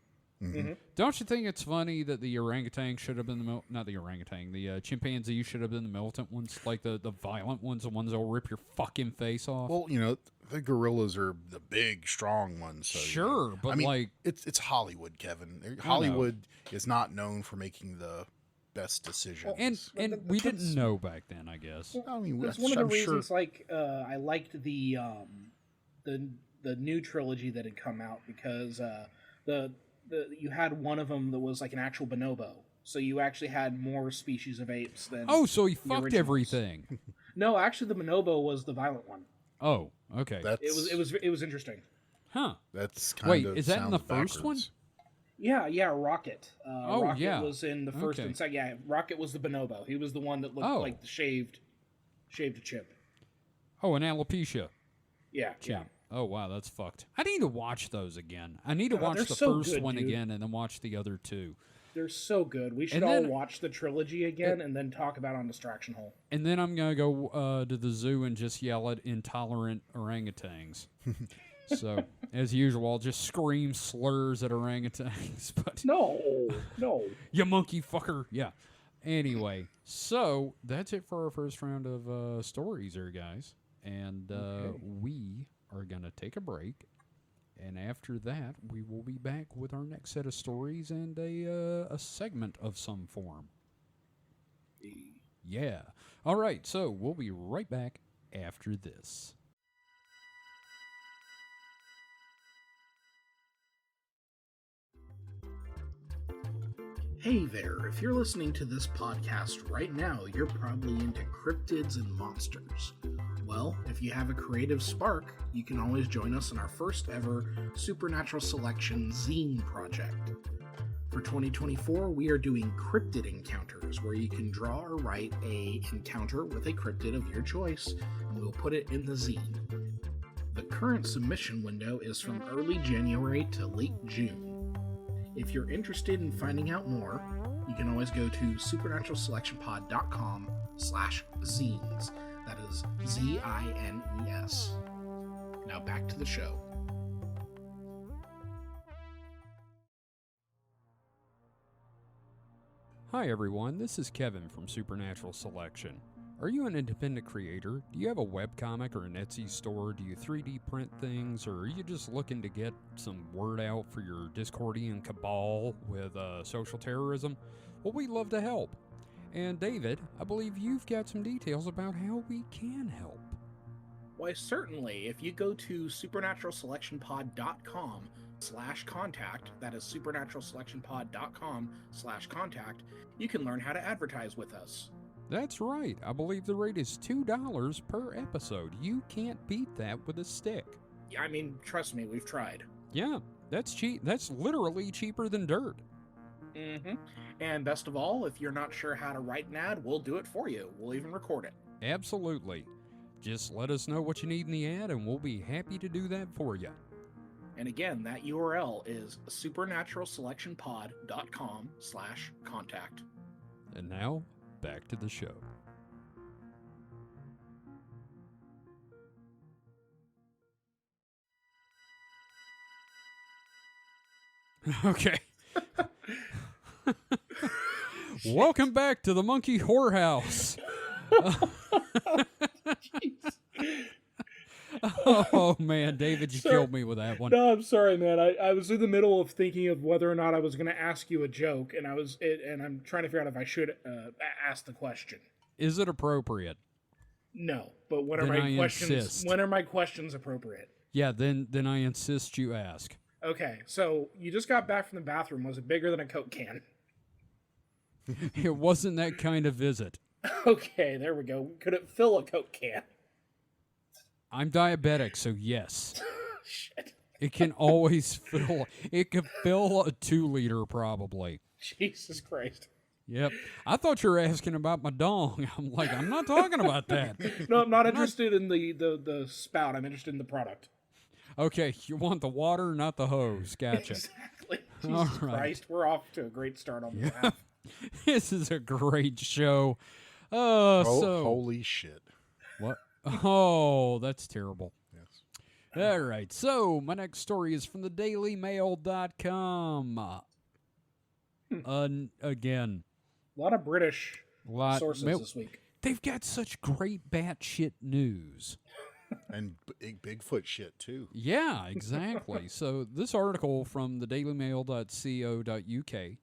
Mm-hmm. Don't you think it's funny that the orangutan should have been the chimpanzee should have been the militant ones, like the violent ones, the ones that will rip your fucking face off? Well, the gorillas are the big, strong ones. So, sure, but I mean, like it's Hollywood, Kevin. Hollywood is not known for making the best decisions. and we didn't know back then, I guess. I mean, That's one of the reasons. I liked the new trilogy that had come out because you had one of them that was like an actual bonobo, so you actually had more species of apes than. Oh, so he fucked originals. everything. No, actually, the bonobo was the violent one. Oh, okay. It was interesting. Huh. That's kind of. Wait, is that in the first backwards. one? Yeah, Rocket. Rocket yeah. was in the first and second. Yeah, Rocket was the bonobo. He was the one that looked like the shaved chimp. Oh, and alopecia. Yeah. Chimp. Yeah. Oh, wow, that's fucked. I need to watch those again. I need to watch the so first good, one dude. again and then watch the other two. They're so good. We should all watch the trilogy again and then talk about on Distraction Hole. And then I'm going to go to the zoo and just yell at intolerant orangutans. So, as usual, I'll just scream slurs at orangutans. But No. you monkey fucker. Yeah. Anyway, so that's it for our first round of stories there, guys. And we are going to take a break. And after that, we will be back with our next set of stories and a segment of some form. Yeah. All right, so we'll be right back after this. Hey there, if you're listening to this podcast right now, you're probably into cryptids and monsters. Well, if you have a creative spark, you can always join us in our first ever Supernatural Selection zine project. For 2024, we are doing cryptid encounters, where you can draw or write a encounter with a cryptid of your choice, and we'll put it in the zine. The current submission window is from early January to late June. If you're interested in finding out more, you can always go to supernaturalselectionpod.com/zines. That is ZINES. Now back to the show. Hi everyone, this is Kevin from Supernatural Selection. Are you an independent creator? Do you have a webcomic or an Etsy store? Do you 3D print things? Or are you just looking to get some word out for your Discordian cabal with social terrorism? Well, we'd love to help. And David, I believe you've got some details about how we can help. Why, certainly. If you go to supernaturalselectionpod.com/contact, that is supernaturalselectionpod.com/contact, you can learn how to advertise with us. That's right. I believe the rate is $2 per episode. You can't beat that with a stick. I mean, trust me, we've tried. Yeah, that's cheap. That's literally cheaper than dirt. Mm-hmm. And best of all, if you're not sure how to write an ad, we'll do it for you. We'll even record it. Absolutely. Just let us know what you need in the ad, and we'll be happy to do that for you. And again, that URL is supernaturalselectionpod.com/contact. And now, back to the show. Okay. Welcome back to the Monkey Whorehouse. Oh man, David, you killed me with that one. No, I'm sorry, man. I was in the middle of thinking of whether or not I was going to ask you a joke, and I'm trying to figure out if I should ask the question. Is it appropriate? No, but when Then are I my questions? insist. When are my questions appropriate? Yeah, then I insist you ask. Okay, so you just got back from the bathroom. Was it bigger than a Coke can? It wasn't that kind of visit. Okay, there we go. Could it fill a Coke can? I'm diabetic, so yes. Shit. It can always fill. It could fill a 2-liter probably. Jesus Christ. Yep. I thought you were asking about my dong. I'm like, I'm not talking about that. No, I'm not interested in the spout. I'm interested in the product. Okay, you want the water, not the hose. Gotcha. Exactly. All Jesus right. Christ. We're off to a great start on this half. This is a great show. Holy shit. What? Oh, that's terrible. Yes. All right. So, my next story is from the dailymail.com. Again, A lot of British sources this week. they've got such great batshit news. And Bigfoot shit, too. Yeah, exactly. So, this article from the dailymail.co.uk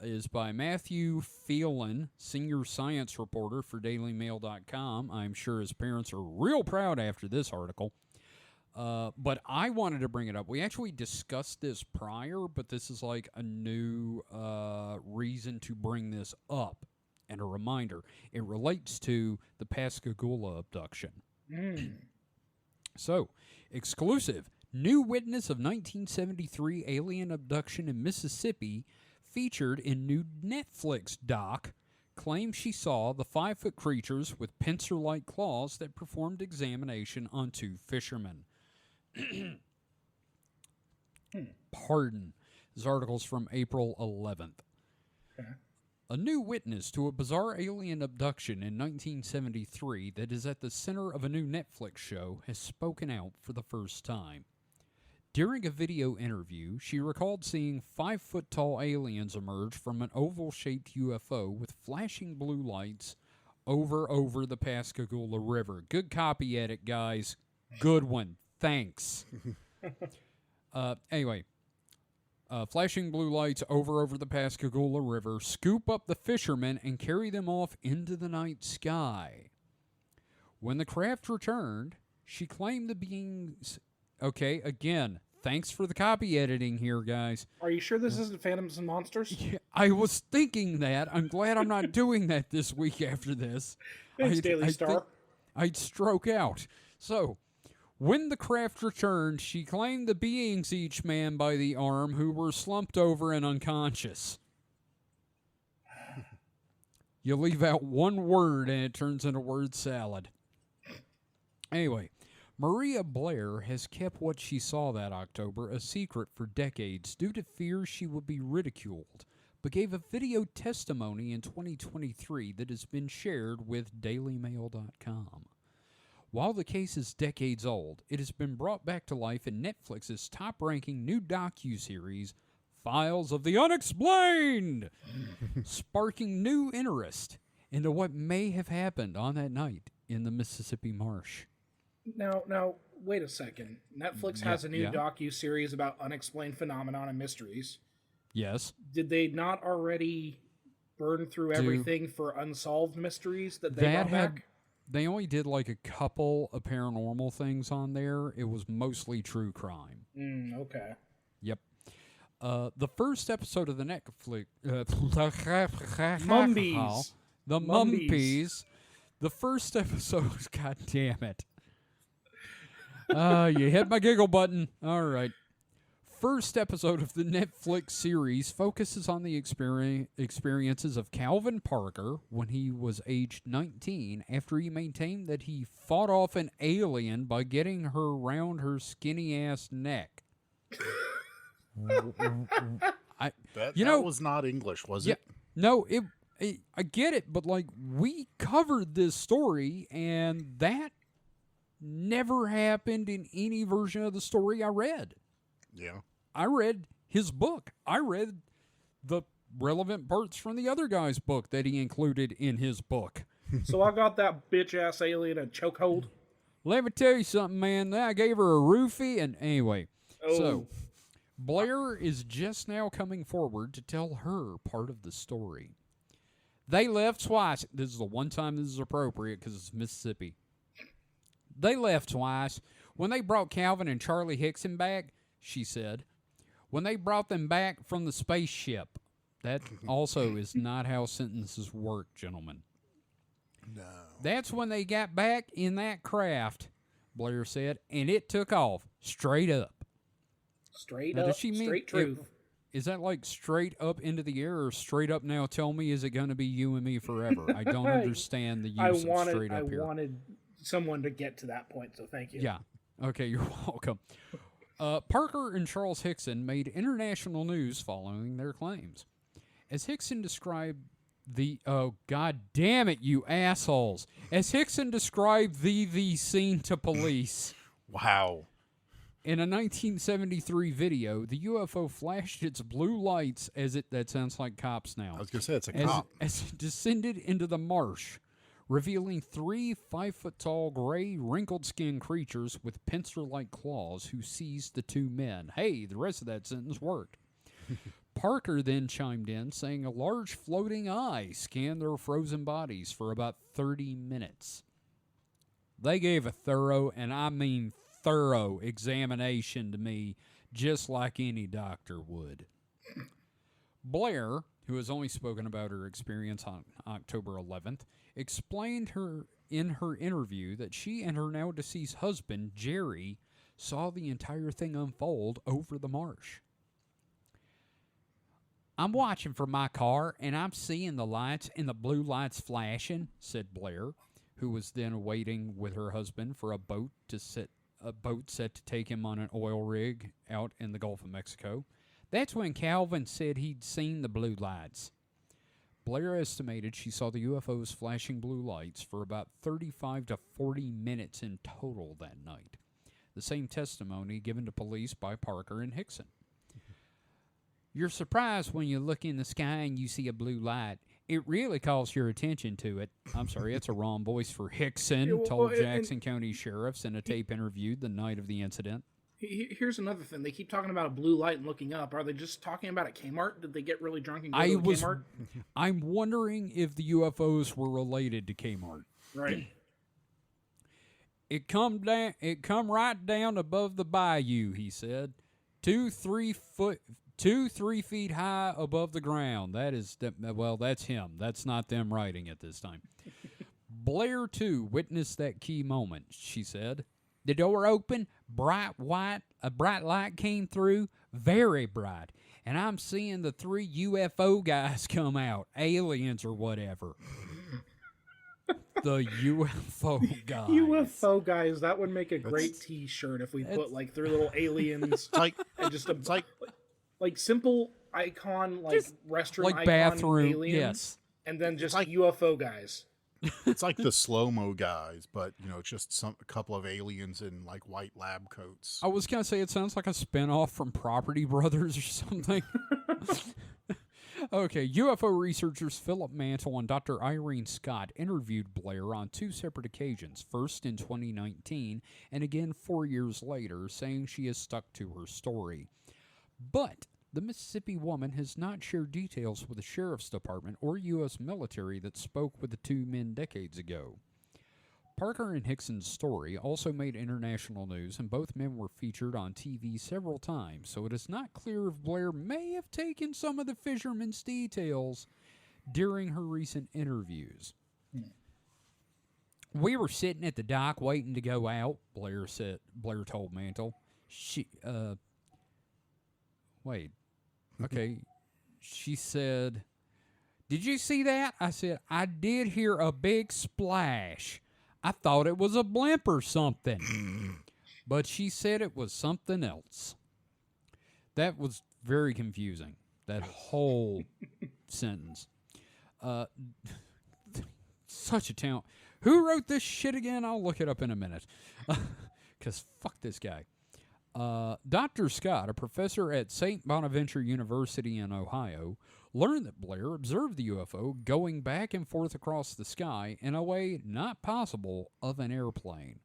is by Matthew Phelan, senior science reporter for dailymail.com. I'm sure his parents are real proud after this article. But I wanted to bring it up. We actually discussed this prior, but this is like a new reason to bring this up. And a reminder, it relates to the Pascagoula abduction. So, exclusive. New witness of 1973 alien abduction in Mississippi featured in new Netflix doc claims she saw the 5-foot creatures with pincer-like claws that performed examination on 2 fishermen. Pardon. This article's from April 11th. Okay. A new witness to a bizarre alien abduction in 1973 that is at the center of a new Netflix show has spoken out for the first time. During a video interview, she recalled seeing 5-foot-tall aliens emerge from an oval-shaped UFO with flashing blue lights over the Pascagoula River. Good copy edit, guys. Good one. Thanks. Anyway, flashing blue lights over the Pascagoula River, scoop up the fishermen and carry them off into the night sky. When the craft returned, she claimed the beings... Okay, again, thanks for the copy editing here, guys. Are you sure this isn't Phantoms and Monsters? Yeah, I was thinking that. I'm glad I'm not doing that this week after this. Thanks, Daily Star. think I'd stroke out. So, when the craft returned, she claimed the beings each man by the arm who were slumped over and unconscious. You leave out one word and it turns into word salad. Anyway, Maria Blair has kept what she saw that October a secret for decades due to fears she would be ridiculed, but gave a video testimony in 2023 that has been shared with dailymail.com. While the case is decades old, it has been brought back to life in Netflix's top-ranking new docuseries, Files of the Unexplained, sparking new interest into what may have happened on that night in the Mississippi marsh. Now, wait a second. Netflix has a new docu-series about unexplained phenomenon and mysteries. Yes. Did they not already burn through everything for unsolved mysteries that they brought back? They only did like a couple of paranormal things on there. It was mostly true crime. Okay. Yep. The first episode of the Netflix... Mumbies. The Mumpies. The first episode... God damn it. You hit my giggle button. All right. First episode of the Netflix series focuses on the experiences of Calvin Parker when he was aged 19 after he maintained that he fought off an alien by getting her around her skinny-ass neck. That was not English, was it? No, I get it, but like we covered this story, and that never happened in any version of the story I read. Yeah. I read his book. I read the relevant parts from the other guy's book that he included in his book. So I got that bitch-ass alien a chokehold. Let me tell you something, man. I gave her a roofie, and anyway. So, Blair is just now coming forward to tell her part of the story. They left twice. This is the one time this is appropriate because it's Mississippi. They left twice. When they brought Calvin and Charlie Hickson back, she said, when they brought them back from the spaceship. That also is not how sentences work, gentlemen. No. That's when they got back in that craft, Blair said, and it took off straight up. Straight Now, up, does she mean straight truth. Is that like straight up into the air or straight up now? Tell me, is it going to be you and me forever? I don't understand the use of straight up here. I wanted someone to get to that point, so thank you. Yeah. Okay, you're welcome. Parker and Charles Hickson made international news following their claims. As Hickson described oh, God damn it, you assholes. As Hickson described the scene to police. Wow. In a 1973 video, the UFO flashed its blue lights that sounds like cops now. I was going to say it's a cop. As it descended into the marsh, revealing 3 5-foot-tall gray, wrinkled-skinned creatures with pincer-like claws who seized the 2 men. Hey, the rest of that sentence worked. Parker then chimed in, saying a large floating eye scanned their frozen bodies for about 30 minutes. They gave a thorough, and I mean thorough, examination to me, just like any doctor would. Blair, who has only spoken about her experience on October 11th, explained in her interview that she and her now-deceased husband, Jerry, saw the entire thing unfold over the marsh. I'm watching from my car, and I'm seeing the lights and the blue lights flashing, said Blair, who was then waiting with her husband for a boat set to take him on an oil rig out in the Gulf of Mexico. That's when Calvin said he'd seen the blue lights. Blair estimated she saw the UFOs flashing blue lights for about 35 to 40 minutes in total that night. The same testimony given to police by Parker and Hickson. You're surprised when you look in the sky and you see a blue light. It really calls your attention to it. I'm sorry, it's a wrong voice for Hickson, told Jackson County sheriffs in a tape interview the night of the incident. Here's another thing. They keep talking about a blue light and looking up. Are they just talking about at Kmart? Did they get really drunk and go to Kmart? I'm wondering if the UFOs were related to Kmart. Right. It come right down above the bayou, he said. 2-3 feet high above the ground. That's him. That's not them writing at this time. Blair, too, witnessed that key moment, she said. The door opened, a bright light came through, very bright, and I'm seeing the 3 UFO guys come out, aliens or whatever. The UFO guys. UFO guys, that would make a great T-shirt if we put like 3 little aliens, and just like simple icon, like just restroom like icon, bathroom, aliens, yes, and then just like UFO guys. It's like the slow-mo guys, but just a couple of aliens in like white lab coats. I was gonna say it sounds like a spinoff from Property Brothers or something. Okay, UFO researchers Philip Mantle and Dr. Irene Scott interviewed Blair on 2 separate occasions, first in 2019 and again 4 years later, saying she has stuck to her story. But the Mississippi woman has not shared details with the Sheriff's Department or U.S. military that spoke with the 2 men decades ago. Parker and Hickson's story also made international news, and both men were featured on TV several times, so it is not clear if Blair may have taken some of the fisherman's details during her recent interviews. We were sitting at the dock waiting to go out, Blair told Mantle. She said, did you see that? I said, I did hear a big splash. I thought it was a blimp or something. But she said it was something else. That was very confusing, that whole sentence. Such a talent. Who wrote this shit again? I'll look it up in a minute. Because fuck this guy. Dr. Scott, a professor at St. Bonaventure University in Ohio, learned that Blair observed the UFO going back and forth across the sky in a way not possible of an airplane.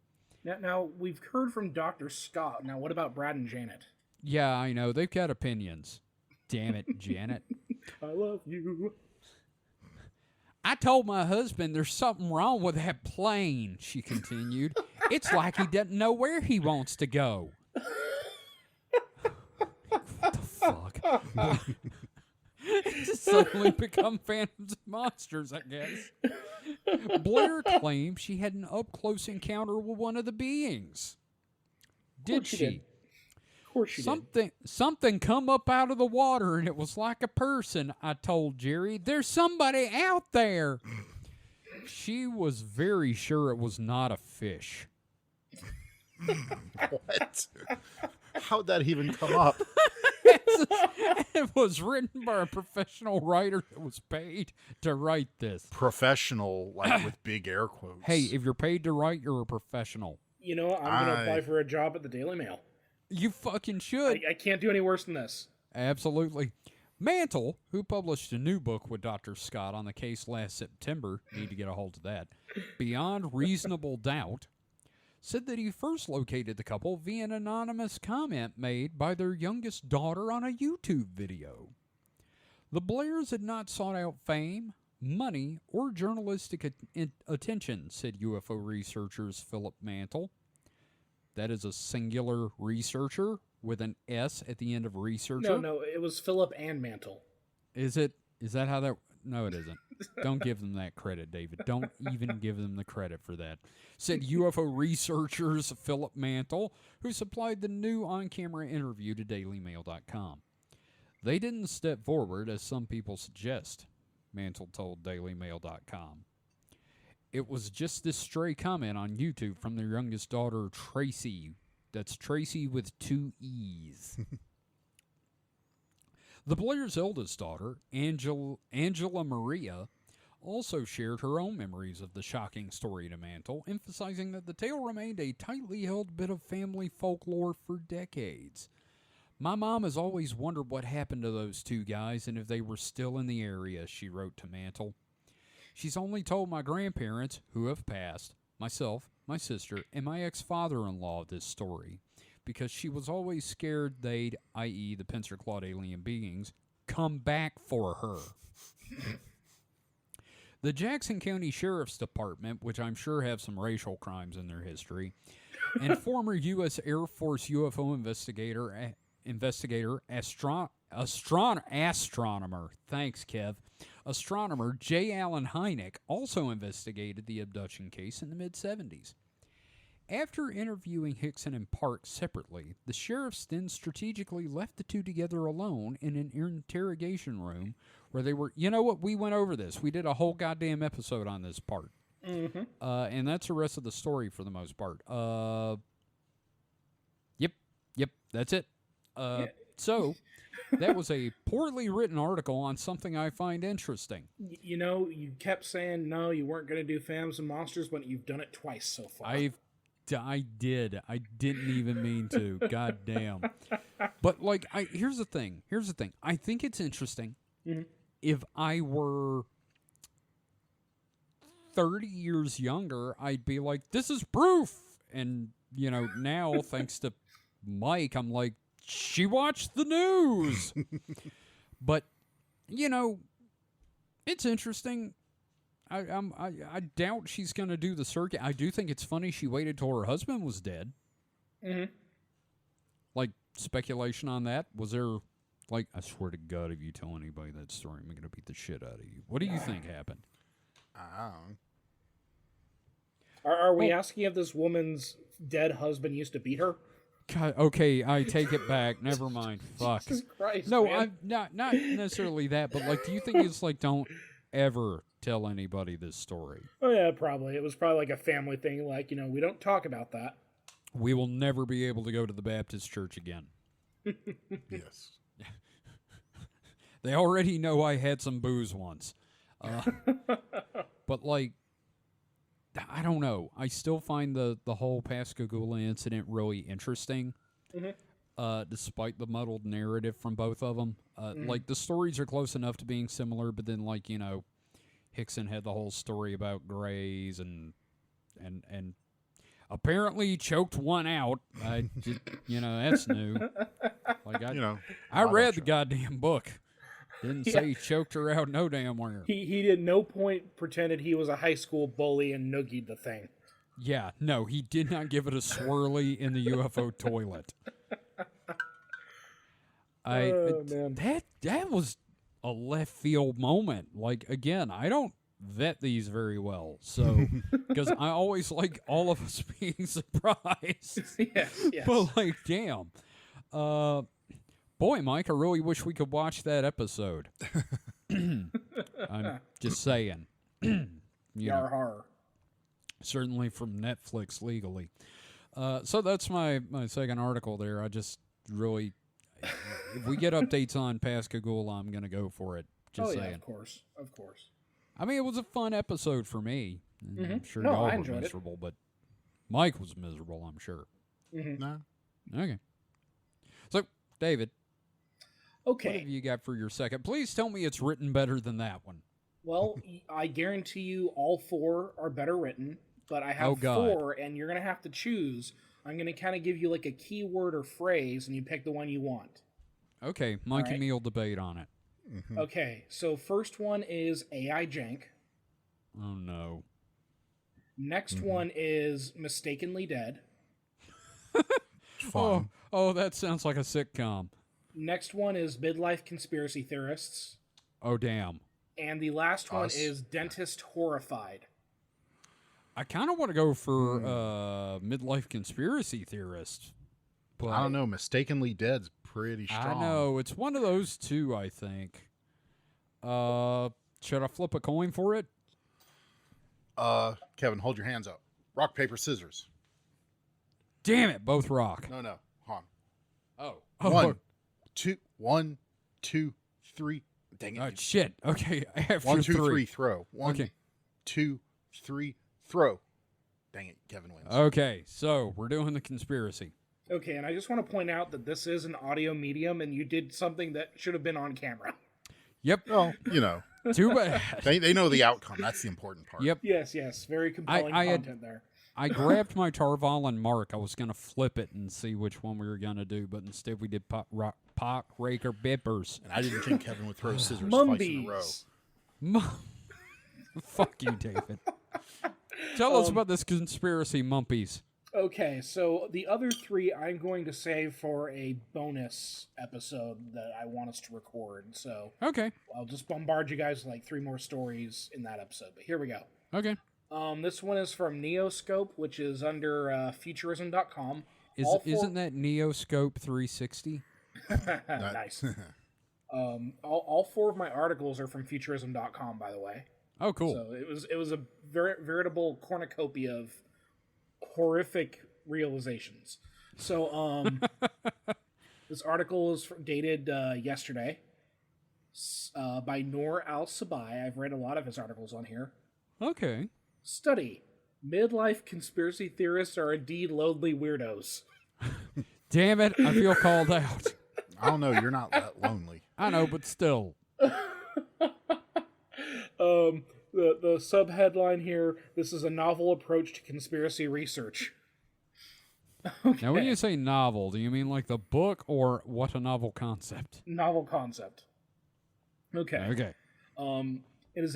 Now we've heard from Dr. Scott. Now, what about Brad and Janet? Yeah, I know. They've got opinions. Damn it, Janet. I love you. I told my husband there's something wrong with that plane, she continued. It's like he doesn't know where he wants to go. What the fuck? Just suddenly become Phantoms and Monsters, I guess. Blair claimed she had an up-close encounter with one of the beings. Did she? Of course she did. Something come up out of the water, and it was like a person, I told Jerry. There's somebody out there. She was very sure it was not a fish. What? How'd that even come up? It was written by a professional writer that was paid to write this. Professional, like with big air quotes. Hey, if you're paid to write, you're a professional. You know, I'm going to apply for a job at the Daily Mail. You fucking should. I can't do any worse than this. Absolutely. Mantle, who published a new book with Dr. Scott on the case last September, need to get a hold of that, Beyond Reasonable Doubt, said that he first located the couple via an anonymous comment made by their youngest daughter on a YouTube video. The Blairs had not sought out fame, money, or journalistic attention, said UFO researchers Philip Mantle. That is a singular researcher with an S at the end of researcher. No, it was Philip and Mantle. Is it? Is that how that... No, it isn't. Don't give them that credit, David. Don't even give them the credit for that. Said UFO researchers Philip Mantle, who supplied the new on-camera interview to DailyMail.com. They didn't step forward, as some people suggest, Mantle told DailyMail.com. It was just this stray comment on YouTube from their youngest daughter, Tracy. That's Tracy with 2 E's. The Blairs' eldest daughter, Angela Maria, also shared her own memories of the shocking story to Mantle, emphasizing that the tale remained a tightly held bit of family folklore for decades. My mom has always wondered what happened to those 2 guys and if they were still in the area, she wrote to Mantle. She's only told my grandparents, who have passed, myself, my sister, and my ex-father-in-law this story, because she was always scared they'd, i.e. the pincer-clawed alien beings, come back for her. The Jackson County Sheriff's Department, which I'm sure have some racial crimes in their history, and former U.S. Air Force UFO astronomer, thanks, Kev, astronomer J. Allen Hynek also investigated the abduction case in the mid-'70s. After interviewing Hickson and Park separately, the sheriffs then strategically left the 2 together alone in an interrogation room where they were, you know what, we went over this. We did a whole goddamn episode on this part. Mm-hmm. And that's the rest of the story for the most part. Yep, that's it. Yeah. So, that was a poorly written article on something I find interesting. You know, you kept saying, no, you weren't going to do Phantoms and Monsters, but you've done it twice so far. I did. I didn't even mean to. God damn. But, like, here's the thing. I think it's interesting. Mm-hmm. If I were 30 years younger, I'd be like, this is proof. And, you know, now, thanks to Mike, I'm like, she watched the news. But, you know, it's interesting. I doubt she's going to do the circuit. I do think it's funny she waited till her husband was dead. Mm-hmm. Like, speculation on that? Was there, like, I swear to God, if you tell anybody that story, I'm going to beat the shit out of you. What do you think happened? Are we asking if this woman's dead husband used to beat her? God, okay, I take it back. Never mind. Fuck. Jesus Christ, no, man. I'm not necessarily that, but, like, do you think it's like, don't ever tell anybody this story? Oh, yeah, probably. It was probably like a family thing, like, you know, we don't talk about that. We will never be able to go to the Baptist church again. Yes. They already know I had some booze once. But, like, I don't know. I still find the whole Pascagoula incident really interesting, despite the muddled narrative from both of them. Like, the stories are close enough to being similar, but then, like, you know, Hickson had the whole story about Grays and apparently choked one out. You know, that's new. Like, I read the goddamn book. Didn't say he choked her out no damn where. He at no point pretended he was a high school bully and noogied the thing. Yeah, no, he did not give it a swirly in the UFO toilet. Man. That was a left field moment. Like, again, I don't vet these very well, so because I always like all of us being surprised. Yes. But like, damn, boy, Mike, I really wish we could watch that episode. I'm just saying. You Yar know, har. certainly from Netflix legally. So that's my second article there. I just really, if we get updates on Pascagoula, I'm going to go for it. Just saying. Of course. I mean, it was a fun episode for me. I'm sure No, y'all I were enjoyed it. miserable, but Mike was miserable, I'm sure. No. Okay. So, David, what Okay. have you got for your second? Please tell me it's written better than that one. Well, I guarantee you all four are better written, but I have Oh, God. four, and you're going to have to choose. I'm going to kind of give you like a keyword or phrase, and you pick the one you want. Okay, Mike right. and me will debate on it. Okay, so first one is AI jank. Oh, no. Next one is mistakenly dead. Fun. Oh, that sounds like a sitcom. Next one is midlife conspiracy theorists. Oh, damn. And the last one Us. is dentist horrified. I kind of want to go for midlife conspiracy theorists. But I don't know. Mistakenly Dead's pretty strong. I know. It's one of those two, I think. Should I flip a coin for it? Kevin, hold your hands up. Rock, paper, scissors. Damn it, both rock. No. Hold Oh. on. 1, 2, 3. Dang it. Oh, shit. Okay, after 1, 2, 3, three. throw. 1, Okay. 2, 3, throw. Dang it, Kevin wins. Okay, so we're doing the conspiracy. Okay, and I just want to point out that this is an audio medium, and you did something that should have been on camera. Yep. Well, you know, Too bad. they know the outcome. That's the important part. Yep. Yes, very compelling I had- content there. I grabbed my Tarval and Mark. I was going to flip it and see which one we were going to do, but instead we did Pot Raker Bippers. And I didn't think Kevin would throw scissors twice in a row. Mumbies. Fuck you, David. Tell us about this conspiracy, Mumpies. Okay, so the other three I'm going to save for a bonus episode that I want us to record. So Okay. I'll just bombard you guys with like three more stories in that episode. But here we go. Okay. This one is from Neoscope, which is under futurism.com. Isn't that Neoscope 360? Nice. All four of my articles are from futurism.com, by the way. Oh, cool. So it was a veritable cornucopia of horrific realizations. So this article is dated yesterday by Noor Al-Sabai. I've read a lot of his articles on here. Okay. Study. Midlife conspiracy theorists are indeed lonely weirdos. Damn it, I feel called out. I don't know. You're not that lonely. I know, but still. The sub-headline here, this is a novel approach to conspiracy research. Okay. Now, when you say novel, do you mean like the book or what a novel concept? Novel concept. Okay. Okay. It's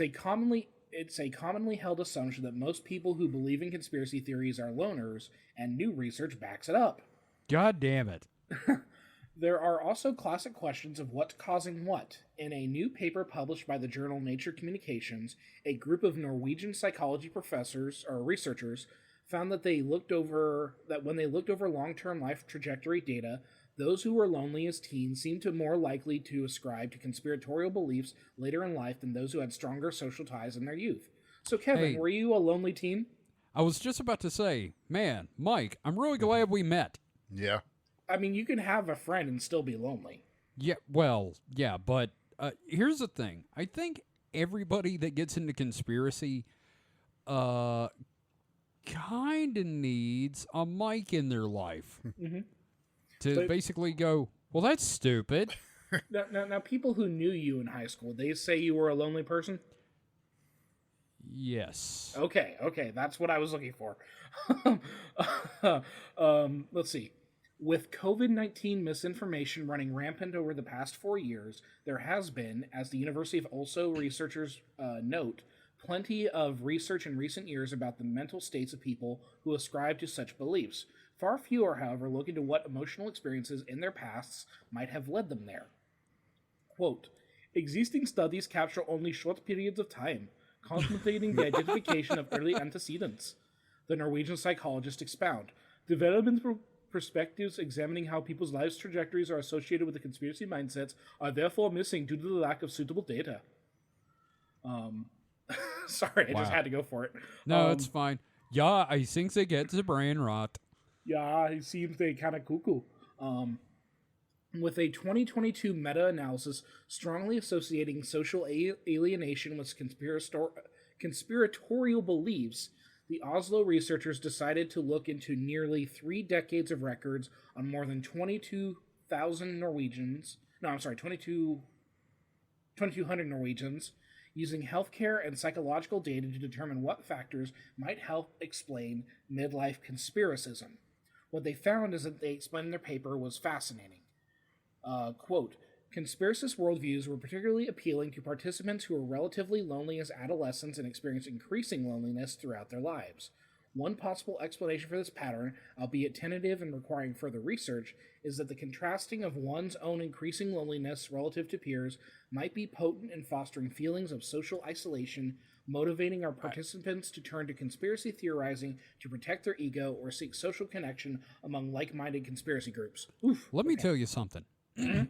a commonly held assumption that most people who believe in conspiracy theories are loners, and new research backs it up. God damn it. There are also classic questions of what's causing what. In a new paper published by the journal Nature Communications, a group of Norwegian psychology professors or researchers found that when they looked over long-term life trajectory data, those who were lonely as teens seemed to more likely to ascribe to conspiratorial beliefs later in life than those who had stronger social ties in their youth. So, Kevin, Hey. were you a lonely teen? I was just about to say, man, Mike, I'm really glad we met. Yeah. I mean, you can have a friend and still be lonely. Yeah, well, yeah, but here's the thing. I think everybody that gets into conspiracy kind of needs a Mike in their life to So- basically go, well, that's stupid. Now, people who knew you in high school, they say you were a lonely person? Yes. Okay, that's what I was looking for. Let's see. With COVID-19 misinformation running rampant over the past 4 years, there has been, as the University of Ulso researchers note, plenty of research in recent years about the mental states of people who ascribe to such beliefs. Far fewer, however, look into what emotional experiences in their pasts might have led them there. Quote, existing studies capture only short periods of time, contemplating the identification of early antecedents. The Norwegian psychologists expound. Development perspectives examining how people's lives' trajectories are associated with the conspiracy mindsets are therefore missing due to the lack of suitable data. Sorry, I just Wow. had to go for it. No, it's fine. Yeah, I think they get the brain rot. Yeah, it seems they kind of cuckoo. With a 2022 meta-analysis strongly associating social alienation with conspiratorial beliefs, the Oslo researchers decided to look into nearly 3 decades of records on more than 22,000 Norwegians. No, I'm sorry, 2,200 Norwegians, using healthcare and psychological data to determine what factors might help explain midlife conspiracism. What they found is that they explained in their paper was fascinating. Quote, conspiracist worldviews were particularly appealing to participants who were relatively lonely as adolescents and experienced increasing loneliness throughout their lives. One possible explanation for this pattern, albeit tentative and requiring further research, is that the contrasting of one's own increasing loneliness relative to peers might be potent in fostering feelings of social isolation, motivating our participants to turn to conspiracy theorizing to protect their ego or seek social connection among like-minded conspiracy groups. Oof. Let me tell you something.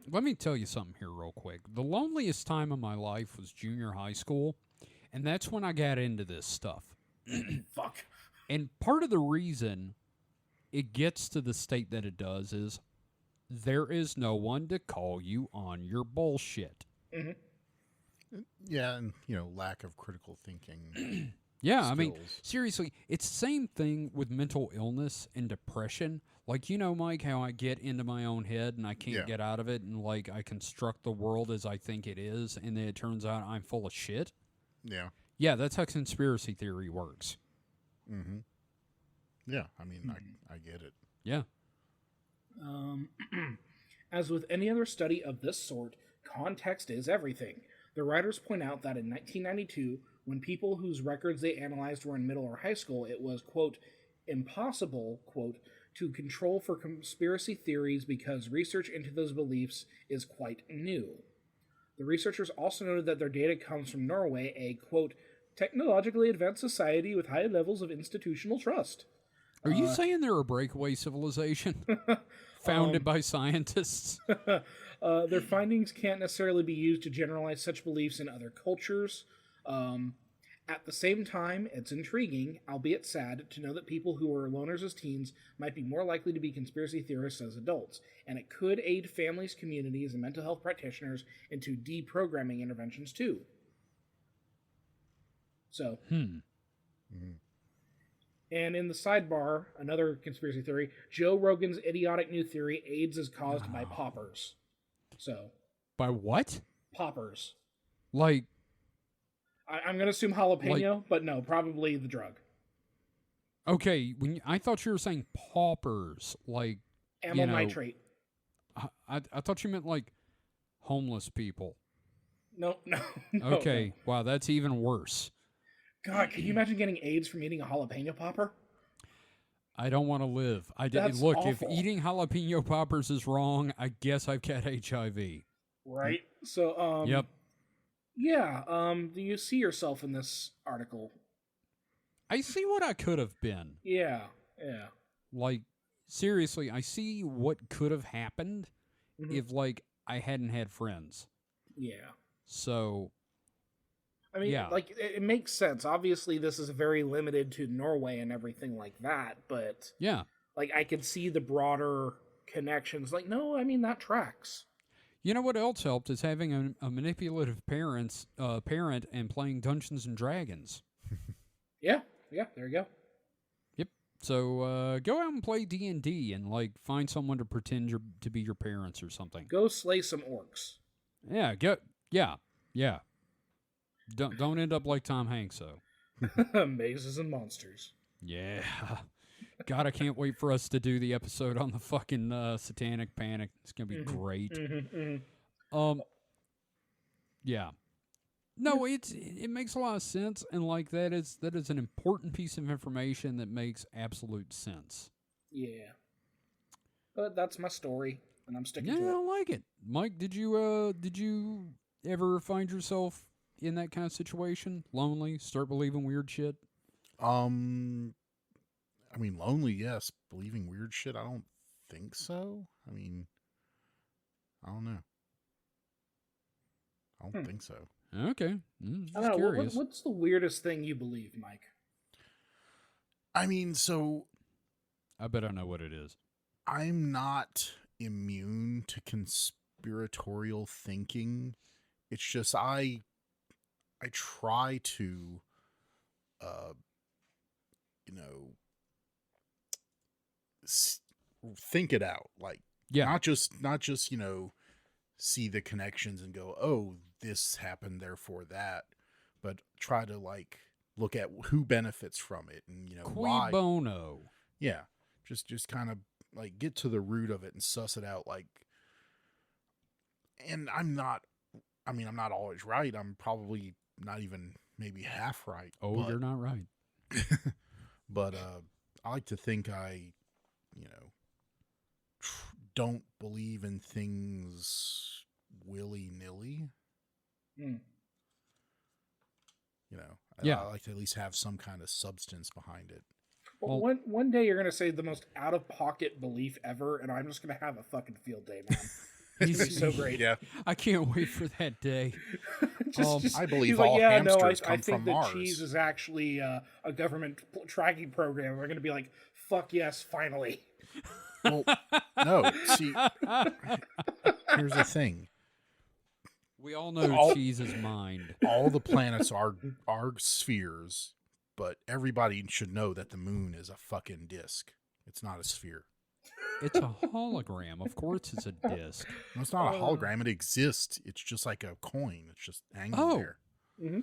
Let me tell you something here real quick. The loneliest time of my life was junior high school, and that's when I got into this stuff. Fuck. And part of the reason it gets to the state that it does is there is no one to call you on your bullshit. Mm-hmm. Yeah, and lack of critical thinking. Yeah, skills. I mean, seriously, it's the same thing with mental illness and depression. Like, Mike, how I get into my own head and I can't get out of it, and like I construct the world as I think it is, and then it turns out I'm full of shit. Yeah. Yeah, that's how conspiracy theory works. Mm-hmm. Yeah, I mean, I get it. Yeah. As with any other study of this sort, context is everything. The writers point out that in 1992, when people whose records they analyzed were in middle or high school, it was, quote, impossible, quote, to control for conspiracy theories because research into those beliefs is quite new. The researchers also noted that their data comes from Norway, a, quote, technologically advanced society with high levels of institutional trust. Are you saying they're a breakaway civilization founded by scientists? Their findings can't necessarily be used to generalize such beliefs in other cultures. At the same time, it's intriguing, albeit sad, to know that people who were loners as teens might be more likely to be conspiracy theorists as adults, and it could aid families, communities, and mental health practitioners into deprogramming interventions too. So, And in the sidebar, another conspiracy theory, Joe Rogan's idiotic new theory, AIDS is caused by poppers. So. By what? Poppers. Like... I'm going to assume jalapeno, but no, probably the drug. Okay, I thought you were saying paupers, like... Amyl nitrate. I thought you meant, like, homeless people. No. Okay, no. Wow, that's even worse. God, can you imagine getting AIDS from eating a jalapeno popper? I don't want to live. That's look, awful. If eating jalapeno poppers is wrong, I guess I've got HIV. Right? So, Yep. Yeah, do you see yourself in this article? I see what I could have been. Yeah. Like, seriously, I see what could have happened if, like, I hadn't had friends. Yeah. So... I mean, like, it makes sense. Obviously, this is very limited to Norway and everything like that, but... Yeah. Like, I could see the broader connections. Like, no, I mean, that tracks. You know what else helped is having a manipulative parent and playing Dungeons and Dragons. Yeah, there you go. Yep. So go out and play D&D and like find someone to pretend to be your parents or something. Go slay some orcs. Yeah. Yeah. Don't end up like Tom Hanks though. Mazes and monsters. Yeah. God, I can't wait for us to do the episode on the fucking Satanic Panic. It's gonna be great. Mm-hmm. Yeah. No, it makes a lot of sense, and like that is an important piece of information that makes absolute sense. Yeah. But that's my story, and I'm sticking Yeah, to I it. like it. Mike, did you ever find yourself in that kind of situation? Lonely, start believing weird shit? Um, I mean, lonely, yes. Believing weird shit, I don't think so. I mean, I don't know. I don't think so. Okay. I Just don't know. curious. What's the weirdest thing you believe, Mike? I mean, so I bet I know what it is. I'm not immune to conspiratorial thinking. It's just I try to uh you know think it out, like Yeah. not just see the connections and go, oh, this happened therefore that, but try to like look at who benefits from it and Cui why. bono. Yeah, just kind of like get to the root of it and suss it out, like. And I'm not always right. I'm probably not even maybe half right. Oh, but, you're not right. but I like to think I don't believe in things willy-nilly. Mm. I like to at least have some kind of substance behind it. Well, one day you're gonna say the most out of pocket belief ever, and I'm just gonna have a fucking field day, man. It's gonna be so great. Yeah, I can't wait for that day. I believe he's all like, yeah, no, hamsters I come think from that Mars. cheese is actually a government tracking program. We're gonna be like, fuck yes, finally. Well, no. See, here's the thing. We all know cheese is mind. All the planets are spheres, but everybody should know that the moon is a fucking disc. It's not a sphere. It's a hologram. Of course it's a disc. No, it's not a hologram. It exists. It's just like a coin. It's just hanging there. Mm-hmm.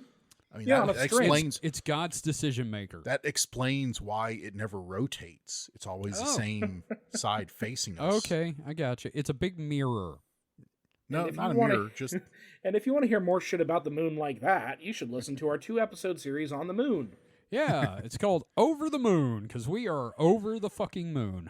I mean, Yeah, that on a string. explains. It's God's decision maker. That explains why it never rotates. It's always the same side facing us. Okay, I got you. It's a big mirror. No, if not a you wanna- mirror. Just And if you want to hear more shit about the moon like that, you should listen to our 2-episode series on the moon. Yeah, it's called Over the Moon because we are over the fucking moon.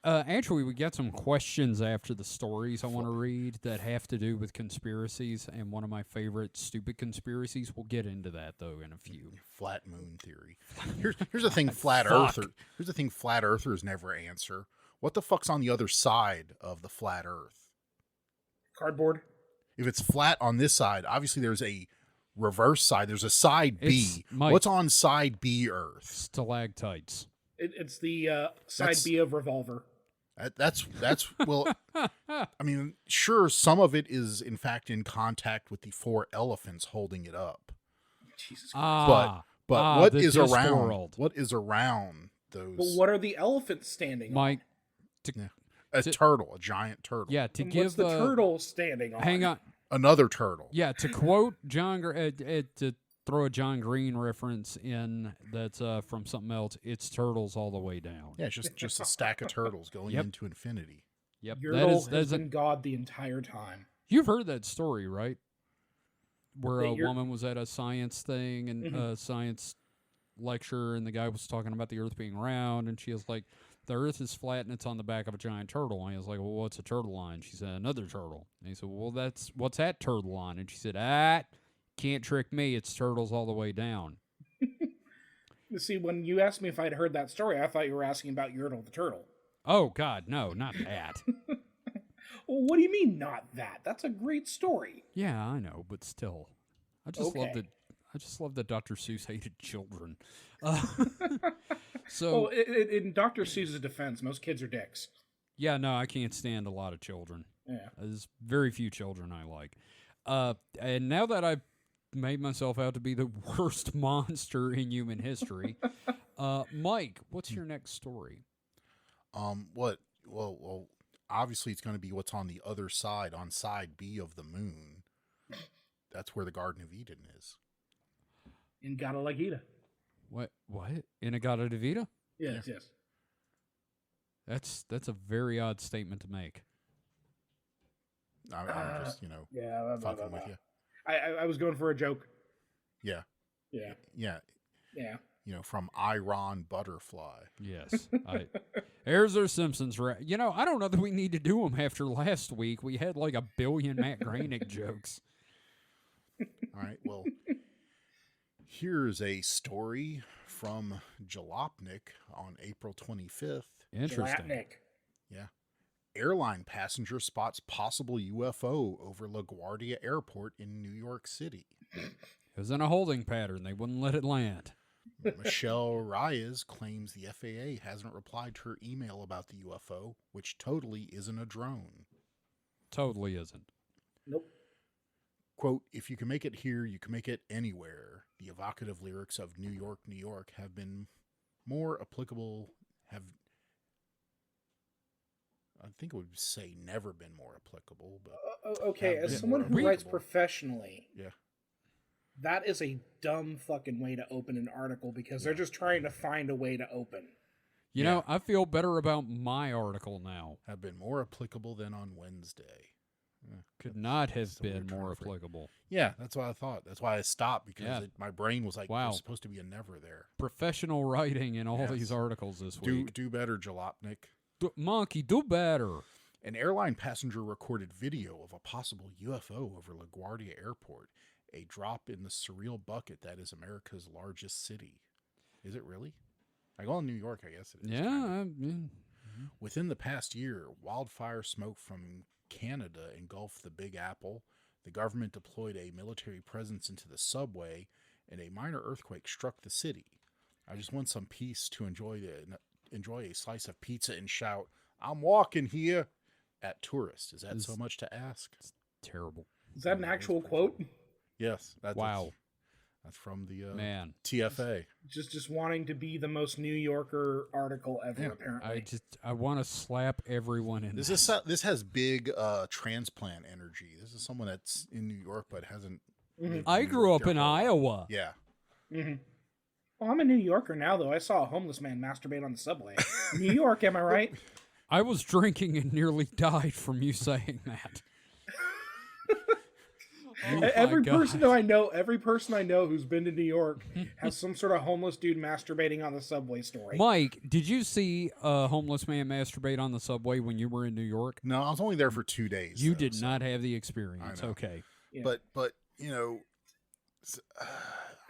Actually, we got some questions after the stories I want to read that have to do with conspiracies, and one of my favorite stupid conspiracies. We'll get into that though in a few. flat moon theory. Here's the thing. Here's the thing. Flat earthers never answer. What the fuck's on the other side of the flat Earth? Cardboard. If it's flat on this side, obviously there's a reverse side. There's a side B. Mike. What's on side B Earth? Stalactites. It's the side That's- B of Revolver. That's well. I mean, sure, some of it is in fact in contact with the 4 elephants holding it up. Jesus Christ. But what the is disc around? world. What is around those? But what are the elephants standing Mike, A turtle, a giant turtle. yeah, to on? And give what's the turtle standing on? Hang on. Another turtle. Yeah, to quote John, to throw a John Green reference in that's from something else. It's turtles all the way down. Yeah, it's just a stack of turtles going Yep. into infinity. Yep, Yertle that has is been God the entire time. You've heard that story, right? Where That a you're- woman was at a science thing and a science lecture, and the guy was talking about the Earth being round, and she was like, "The Earth is flat, and it's on the back of a giant turtle." And he was like, "Well, what's a turtle on?" She said, "Another turtle." And he said, "Well, what's that turtle on?" And she said, "Can't trick me. It's turtles all the way down." You see, when you asked me if I'd heard that story, I thought you were asking about Yertle the turtle. Oh God, no, not that. Well, what do you mean, not that? That's a great story. Yeah, I know, but still, I just love Okay. that. I just love that Dr. Seuss hated children. So Well, in Dr. Seuss's defense, most kids are dicks. yeah, no, I can't stand a lot of children. Yeah. There's very few children I like. And now that I've made myself out to be the worst monster in human history, Mike, what's your next story? What? Well, obviously it's going to be what's on the other side, on side B of the moon. That's where the Garden of Eden is. In Gata La Gita. What? Inagata de Vida? Yes, yes. That's a very odd statement to make. I'm just, Yeah, blah, blah, fucking blah, with blah. you. I was going for a joke. Yeah. Yeah. Yeah. Yeah. From Iron Butterfly. Yes. There's our Simpsons. I don't know that we need to do them after last week. We had like a billion Matt Groening jokes. All right. Well, here's a story from Jalopnik on April 25th. Interesting. Jalopnik. Yeah. Airline passenger spots possible UFO over LaGuardia Airport in New York City. It was in a holding pattern. They wouldn't let it land. Michelle Reyes claims the FAA hasn't replied to her email about the UFO, which totally isn't a drone. Totally isn't. Nope. Quote, if you can make it here, you can make it anywhere. The evocative lyrics of New York, New York have been more applicable, I think it would say never been more applicable, but... Okay, have as been someone more who writes applicable. professionally, Yeah. that is a dumb fucking way to open an article because they're just trying to find a way to open. You know, I feel better about my article now. Have been more applicable than on Wednesday. Could not have That's the been word more trying to applicable. Yeah, that's what I thought. That's why I stopped, because my brain was like, Wow. there's supposed to be a never there. Professional writing in all Yes. these articles this week. Do better, Jalopnik. Monkey, do better. An airline passenger recorded video of a possible UFO over LaGuardia Airport, a drop in the surreal bucket that is America's largest city. Is it really? I go in New York, I guess it is. Yeah. Within the past year, wildfire smoke from Canada engulfed the Big Apple. The government deployed a military presence into the subway, and a minor earthquake struck the city. I just want some peace to enjoy a slice of pizza and shout, "I'm walking here," at tourists. Is that so much to ask? Terrible. Is that an actual quote? Yes. Wow. That's from the Man. TFA. Just wanting to be the most New Yorker article ever, apparently. I want to slap everyone in This has big transplant energy. This is someone that's in New York but hasn't. lived I in New grew York up in their whole life. Iowa. Yeah. Mm-hmm. Well, I'm a New Yorker now, though. I saw a homeless man masturbate on the subway. New York, am I right? I was drinking and nearly died from you saying that. Every person I know who's been to New York has some sort of homeless dude masturbating on the subway story. Mike, did you see a homeless man masturbate on the subway when you were in New York? No, I was only there for 2 days. You though, did so- not have the experience. I know. Okay. Yeah. But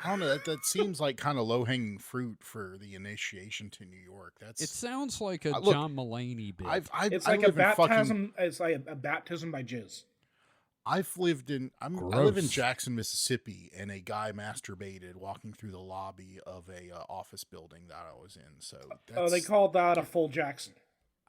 I don't know. That seems like kind of low hanging fruit for the initiation to New York. It sounds like a Look, John Mulaney bit. It's I like a live in fucking. baptism. It's like a baptism by jizz. I live in Gross. Jackson, Mississippi, and a guy masturbated walking through the lobby of a office building that I was in. So They called that a full Jackson.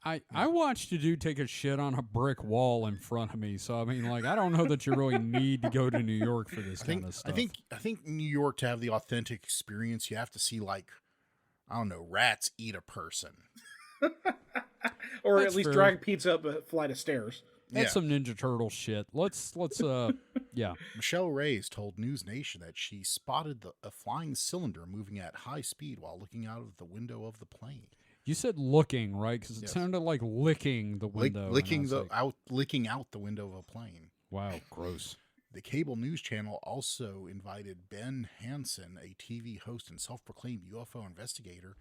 I watched a dude take a shit on a brick wall in front of me. So I mean, like, I don't know that you really need to go to New York for this kind of stuff. I think New York, to have the authentic experience, you have to see, like, I don't know, rats eat a person. Or That's at least fair. drag pizza up a flight of stairs. That's some Ninja Turtle shit. Let's yeah. Michelle Reyes told News Nation that she spotted a flying cylinder moving at high speed while looking out of the window of the plane. You said looking, right? Because it Yes. sounded like licking the window. and I Licking was like, licking out the window of a plane. wow, gross. The cable news channel also invited Ben Hansen, a TV host and self-proclaimed UFO investigator,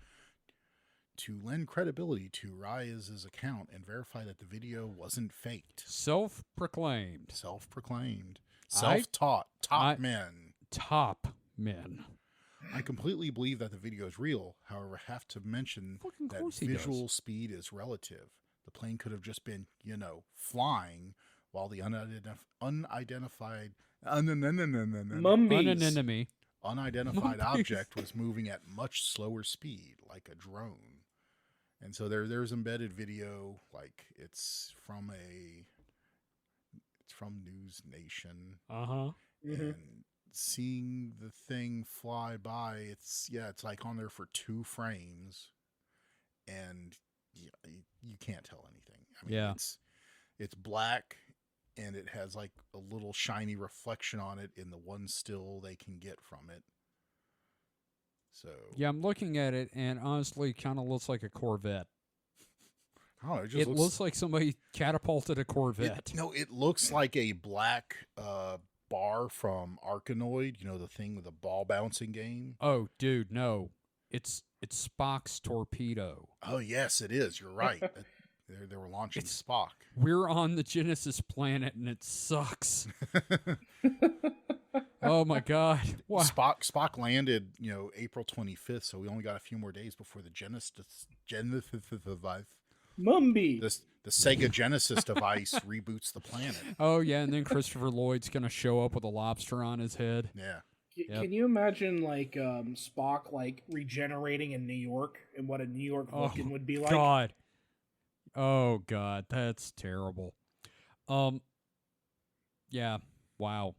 to lend credibility to Reyes' account and verify that the video wasn't faked. Self-proclaimed. Self-proclaimed. Self-taught. Top men. Top men. I completely believe that the video is real. However, I have to mention Fucking that course he visual does. speed is relative. The plane could have just been, flying while the unidentified Mummies. Unanimity. unidentified Mummies. object was moving at much slower speed, like a drone. And so there's embedded video, like it's from News Nation, Uh-huh. and seeing the thing fly by, it's like on there for 2 frames, and you can't tell anything. I mean, Yeah. it's black, and it has like a little shiny reflection on it in the one still they can get from it. So Yeah, I'm looking at it, and honestly, kind of looks like a Corvette. I don't know. It just It looks like somebody catapulted a Corvette. it looks like a black bar from Arkanoid, you know, the thing with the ball bouncing game. Oh, dude, no. It's Spock's torpedo. Oh, yes, it is. You're right. They were launching Spock. We're on the Genesis planet and it sucks. Oh my God. Wow. Spock landed, you know, April 25th, so we only got a few more days before the Genesis device. Mumby. The Sega Genesis device reboots the planet. Oh yeah, and then Christopher Lloyd's gonna show up with a lobster on his head. Yeah. Yep. Can you imagine like Spock like regenerating in New York and what a New York Vulcan would be like? God. Oh God, that's terrible. Yeah. Wow.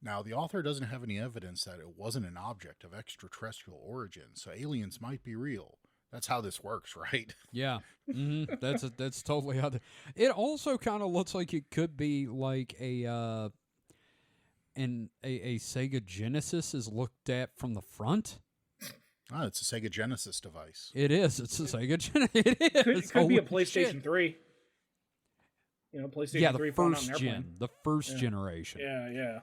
Now, the author doesn't have any evidence that it wasn't an object of extraterrestrial origin, so aliens might be real. That's how this works, right? Yeah. That's totally how. It also kind of looks like it could be like a Sega Genesis is looked at from the front. Ah, it's a Sega Genesis device. It is. It's a Sega Genesis. It is. Could be a Holy PlayStation shit. 3. You know, PlayStation 3 the falling out first an airplane. gen. The first generation. Yeah.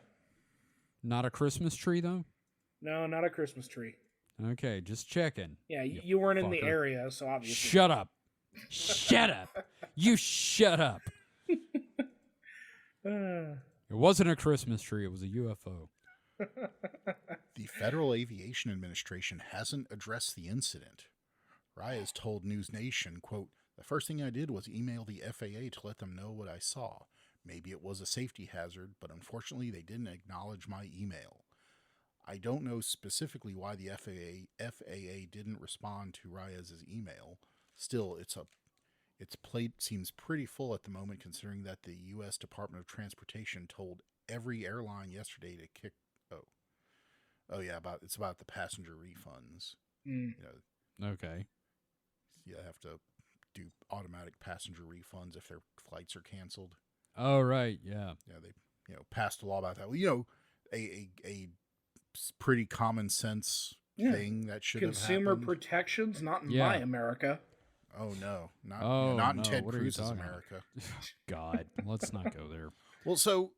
Not a Christmas tree, though? No, not a Christmas tree. Okay, just checking. Yeah, you weren't in the fucker. area, so obviously. Shut up. Shut up. You shut up. It wasn't a Christmas tree. It was a UFO. The Federal Aviation Administration hasn't addressed the incident. Reyes told News Nation, quote, "The first thing I did was email the FAA to let them know what I saw. Maybe it was a safety hazard, but unfortunately they didn't acknowledge my email. I don't know specifically why the FAA didn't respond to Reyes' email. Still, its plate seems pretty full at the moment, considering that the U.S. Department of Transportation told every airline yesterday to kick. It's about the passenger refunds. Mm. You know, Okay. you have to do automatic passenger refunds if their flights are canceled. Oh, right. Yeah. Yeah, they passed a law about that. Well, you know, a pretty common sense thing that should have Consumer happened. Protections, not in Yeah. my America. Oh no, not in no. Ted What are you Cruz's talking about? America. God, let's not go there. Well, so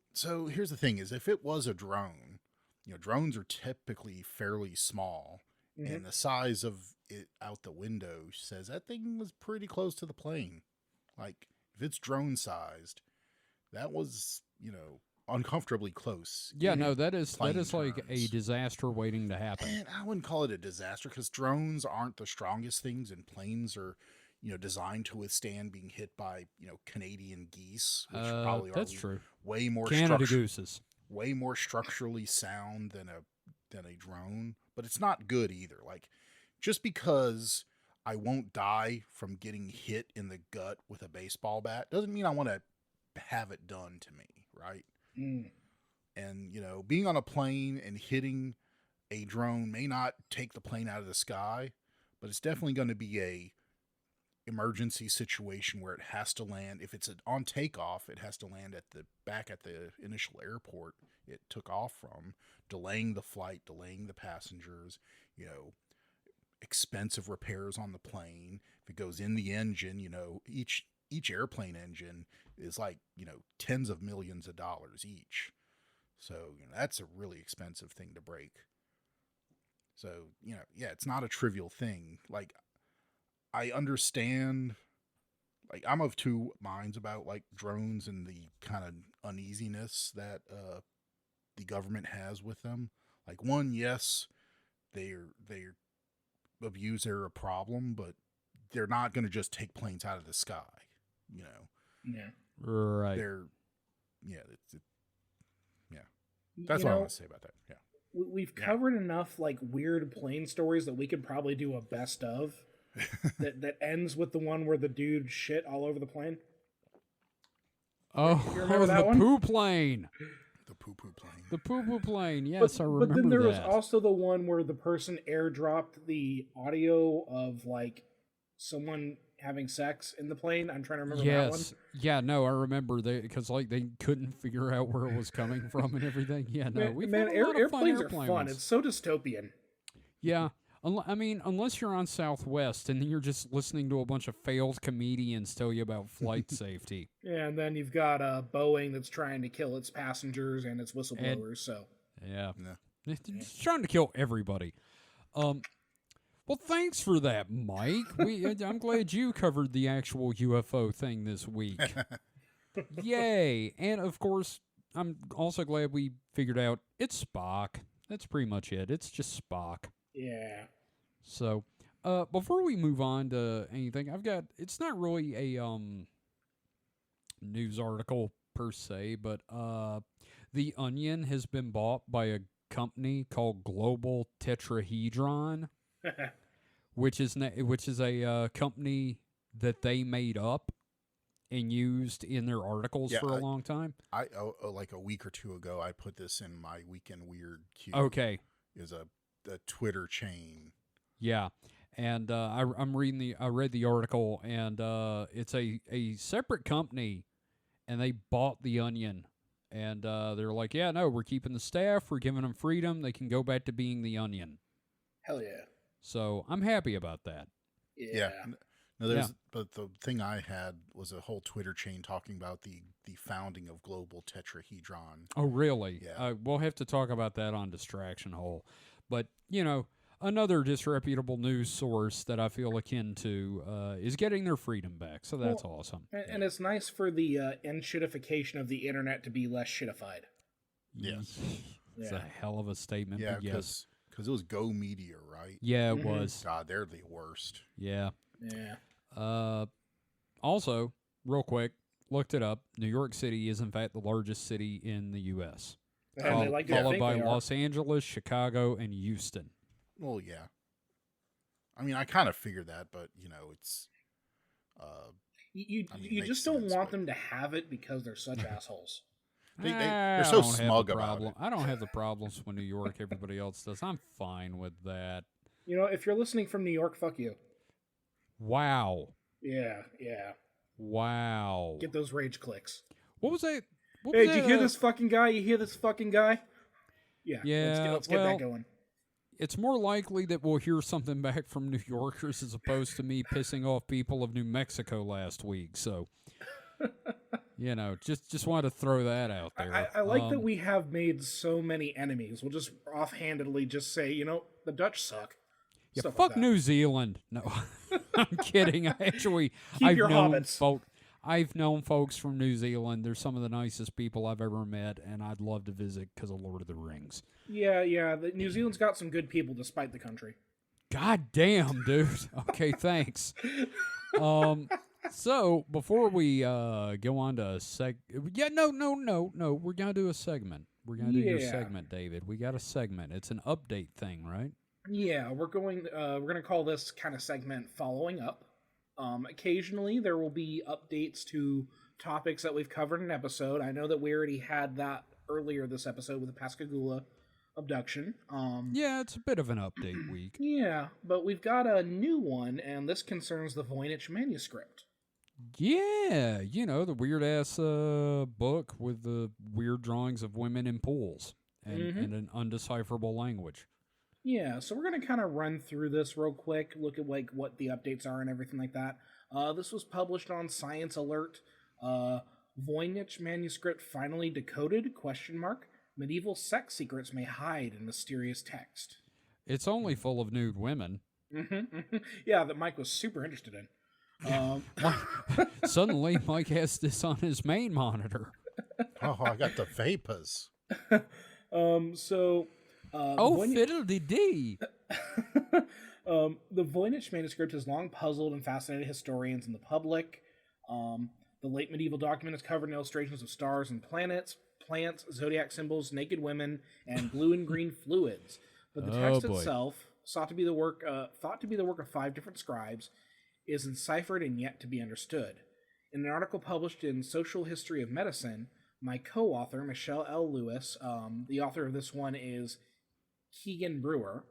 here's the thing: is if it was a drone, you know, drones are typically fairly small, and the size of it out the window says that thing was pretty close to the plane. Like if it's drone sized, that was, you know, uncomfortably close. Yeah, no, that is plane like a terms. disaster waiting to happen. And I wouldn't call it a disaster because drones aren't the strongest things, and planes are, you know, designed to withstand being hit by, you know, Canadian geese, which probably That's are true. way more Canada gooses. way more structurally sound than a drone. But it's not good either. Like, just because I won't die from getting hit in the gut with a baseball bat doesn't mean I want to have it done to me, right? Mm. And, you know, being on a plane and hitting a drone may not take the plane out of the sky, but it's definitely going to be a emergency situation where it has to land. If it's on takeoff, it has to land back at the initial airport it took off from, delaying the flight, delaying the passengers, you know, expensive repairs on the plane. If it goes in the engine, you know, each airplane engine is like, you know, tens of millions of dollars each. So, you know, that's a really expensive thing to break. So, you know, yeah, it's not a trivial thing. Like, I understand, like, I'm of two minds about, like, drones and the kind of uneasiness that the government has with them. Like, one, yes, they're abused, they're a problem, but they're not going to just take planes out of the sky, you know. Yeah. Right. That's what I want to say about that. Yeah. We've covered enough like weird plane stories that we could probably do a best of that ends with the one where the dude shit all over the plane. Oh, You remember that the one? poo plane. The poo-poo plane. The poo-poo plane. Yes, I remember But then there was that. also the one where the person airdropped the audio of like someone having sex in the plane. I'm trying to remember that one. Yes. Yeah, no, I remember that because like they couldn't figure out where it was coming from and everything. Yeah, no, we've had a lot of airplanes fun are fun. airplane ones. It's so dystopian. Yeah. I mean, unless you're on Southwest and then you're just listening to a bunch of failed comedians tell you about flight safety. Yeah, and then you've got Boeing that's trying to kill its passengers and its whistleblowers. So Yeah. Yeah. It's trying to kill everybody. Well, thanks for that, Mike. I'm glad you covered the actual UFO thing this week. Yay! And of course, I'm also glad we figured out it's Spock. That's pretty much it. It's just Spock. yeah, So, before we move on to anything, it's not really a news article per se, but The Onion has been bought by a company called Global Tetrahedron, which is a company that they made up and used in their articles for a long time. Like a week or two ago, I put this in my Weekend Weird queue. Okay. Is a Twitter chain. Yeah. And I read the article, and it's a separate company, and they bought The Onion. And they're like, yeah, no, we're keeping the staff. We're giving them freedom. They can go back to being The Onion. hell yeah. So I'm happy about that. Yeah. No, but the thing I had was a whole Twitter chain talking about the founding of Global Tetrahedron. Oh, really? Yeah. We'll have to talk about that on Distraction Hole. But, another disreputable news source that I feel akin to is getting their freedom back. So that's awesome. And it's nice for the shitification of the internet to be less shitified. Yes. It's a hell of a statement. Yeah, but yes. because it was Go Media, right? Yeah, it was. God, they're the worst. Yeah. Yeah. Also, real quick, looked it up. New York City is, in fact, the largest city in the U.S. And they like to followed think by they are. Los Angeles, Chicago, and Houston. Well, yeah. I mean, I kind of figured that, but it's. You just don't want them to have it because they're such assholes. They're so smug about it. I don't have the problems with New York everybody else does. I'm fine with that. If you're listening from New York, fuck you. Wow. Yeah. Wow. Get those rage clicks. What was that? Hey, did you hear this fucking guy? You hear this fucking guy? Yeah. Yeah. Let's get that going. It's more likely that we'll hear something back from New Yorkers as opposed to me pissing off people of New Mexico last week. So, just wanted to throw that out there. I like that we have made so many enemies. We'll just offhandedly just say, the Dutch suck. Yeah, Stuff fuck like that. New Zealand. No, I'm kidding. Keep your hobbits. I've known folks from New Zealand. They're some of the nicest people I've ever met, and I'd love to visit because of Lord of the Rings. Yeah. New Zealand's got some good people despite the country. God damn, dude. Okay, thanks. So before we go on to no, we're gonna do a segment. We're gonna do your segment, David. We got a segment. It's an update thing, right? Yeah, we're going to call this kind of segment following up. Occasionally there will be updates to topics that we've covered in an episode. I know that we already had that earlier this episode with the Pascagoula abduction. Yeah, it's a bit of an update week. Yeah, but we've got a new one, and this concerns the Voynich Manuscript. Yeah, the weird-ass book with the weird drawings of women in pools and an undecipherable language. Yeah, so we're going to kind of run through this real quick, look at what the updates are and everything like that. This was published on Science Alert. Voynich Manuscript finally decoded, ? Medieval sex secrets may hide in mysterious text. It's only full of nude women. Yeah, that Mike was super interested in. Suddenly, Mike has this on his main monitor. Oh, I got the vapors. Fiddle-dee-dee. The Voynich Manuscript has long puzzled and fascinated historians and the public. The late medieval document is covered in illustrations of stars and planets, plants, zodiac symbols, naked women, and blue and green fluids. But the text itself, thought to be the work of 5 different scribes, is enciphered and yet to be understood. In an article published in Social History of Medicine, my co-author, Michelle L. Lewis, the author of this one is Keegan Brewer.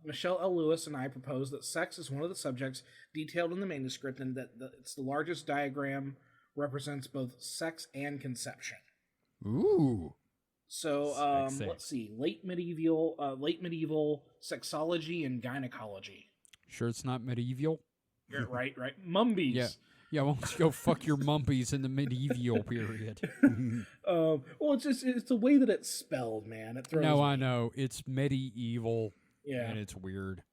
Michelle L. Lewis and I propose that sex is one of the subjects detailed in the manuscript, and that it's the largest diagram represents both sex and conception. Ooh. So Sex. let's see, late medieval sexology and gynecology. Sure, it's not medieval. Right. Mumbies. Yeah. Yeah, why don't you go fuck your mumpies in the medieval period? Well, it's the way that it's spelled, man. It throws No, me. I know. It's medieval, Yeah. and it's weird.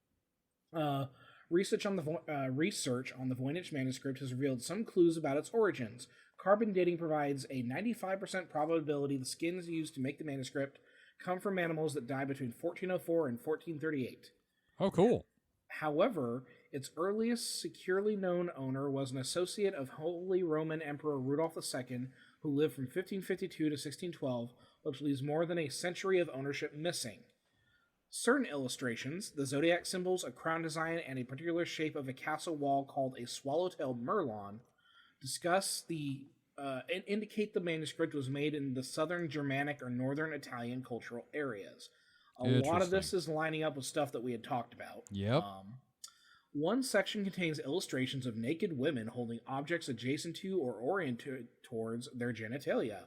Research on the Voynich Manuscript has revealed some clues about its origins. Carbon dating provides a 95% probability the skins used to make the manuscript come from animals that died between 1404 and 1438. Oh, cool. However, its earliest securely known owner was an associate of Holy Roman Emperor Rudolph II, who lived from 1552 to 1612, which leaves more than a century of ownership missing. Certain illustrations, the zodiac symbols, a crown design, and a particular shape of a castle wall called a swallow-tailed merlon, indicate the manuscript was made in the southern Germanic or northern Italian cultural areas. A lot of this is lining up with stuff that we had talked about. Yep. One section contains illustrations of naked women holding objects adjacent to or oriented towards their genitalia.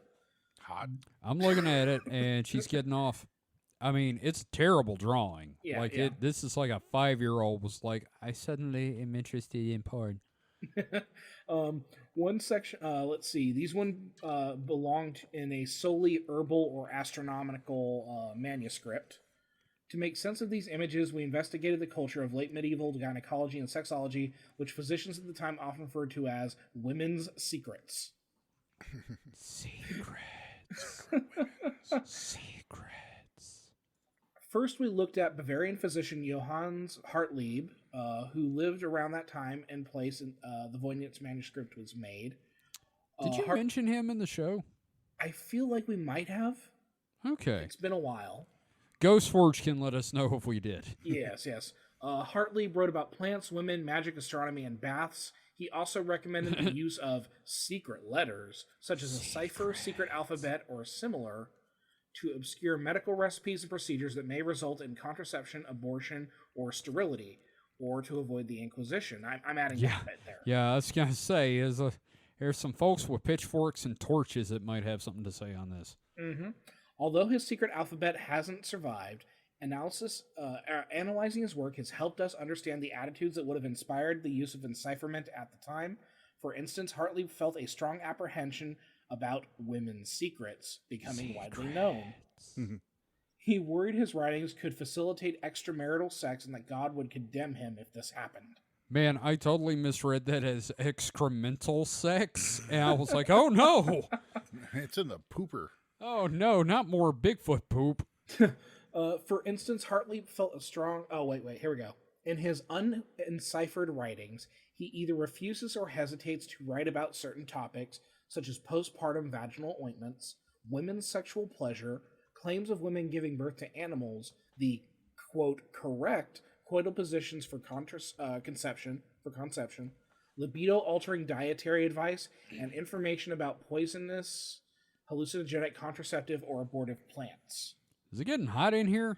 Hot. I'm looking at it, and she's getting off. I mean, it's a terrible drawing. Yeah, This is like a 5-year-old was like, I suddenly am interested in porn. One section, let's see, these one belonged in a solely herbal or astronomical manuscript. To make sense of these images, we investigated the culture of late medieval gynecology and sexology, which physicians at the time often referred to as women's secrets. Secrets. First, we looked at Bavarian physician Johannes Hartlieb, who lived around that time and place the Voynich Manuscript was made. Did you mention him in the show? I feel like we might have. Okay. It's been a while. Ghostforge can let us know if we did. Yes. Hartlieb wrote about plants, women, magic, astronomy, and baths. He also recommended the use of secret letters, such as a cipher, secret alphabet, or similar, to obscure medical recipes and procedures that may result in contraception, abortion, or sterility, or to avoid the Inquisition. I'm adding that bit there. Yeah, I was going to say, there's some folks with pitchforks and torches that might have something to say on this. Mm-hmm. Although his secret alphabet hasn't survived, analyzing his work has helped us understand the attitudes that would have inspired the use of encipherment at the time. For instance, Hartlieb felt a strong apprehension about women's secrets becoming widely known. He worried his writings could facilitate extramarital sex and that God would condemn him if this happened. Man, I totally misread that as excremental sex, and I was like, oh no! It's in the pooper. Oh no, not more Bigfoot poop. For instance, Hartlieb felt a strong... Oh, wait, here we go. In his unenciphered writings, he either refuses or hesitates to write about certain topics, such as postpartum vaginal ointments, women's sexual pleasure, claims of women giving birth to animals, the, quote, correct coital positions for conception, libido-altering dietary advice, and information about poisonous, hallucinogenic, contraceptive, or abortive plants. Is it getting hot in here?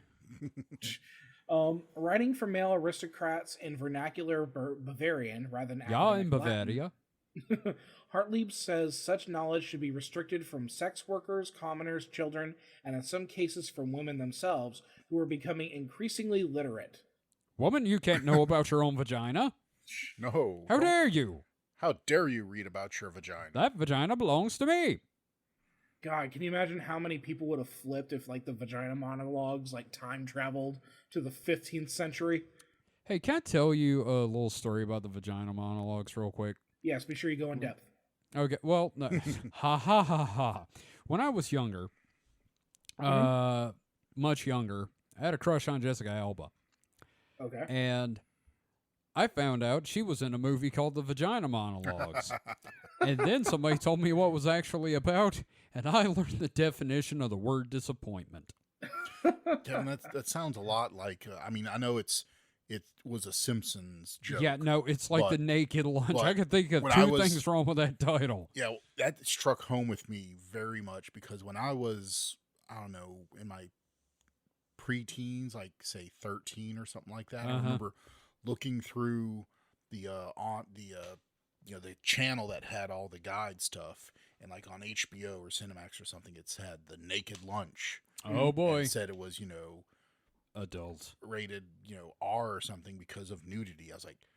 Writing for male aristocrats in vernacular Bavarian rather than Yeah, in academic Bavaria. Latin. Hartlieb says such knowledge should be restricted from sex workers, commoners, children, and in some cases from women themselves, who are becoming increasingly literate. Woman, you can't know about your own vagina. No. How dare you? How dare you read about your vagina? That vagina belongs to me. God, can you imagine how many people would have flipped if, like, the vagina monologues, like, time traveled to the 15th century? Hey, can I tell you a little story about the vagina monologues real quick? Yes, be sure you go in depth. Okay, well, no. Ha ha ha ha. When I was younger, much younger, I had a crush on Jessica Alba. Okay. And I found out she was in a movie called The Vagina Monologues. And then somebody told me what it was actually about, and I learned the definition of the word disappointment. Kevin, that sounds a lot like, I mean, I know it was a Simpsons joke. Yeah, no, it's like the naked lunch. I could think of two things wrong with that title. Yeah, that struck home with me very much because when I was, I don't know, in my preteens, like say 13 or something like that, I remember looking through the the channel that had all the guide stuff, and like on HBO or Cinemax or something, it's had the Naked Lunch. Oh And boy, it said it was adults. rated R or something because of nudity. I was like,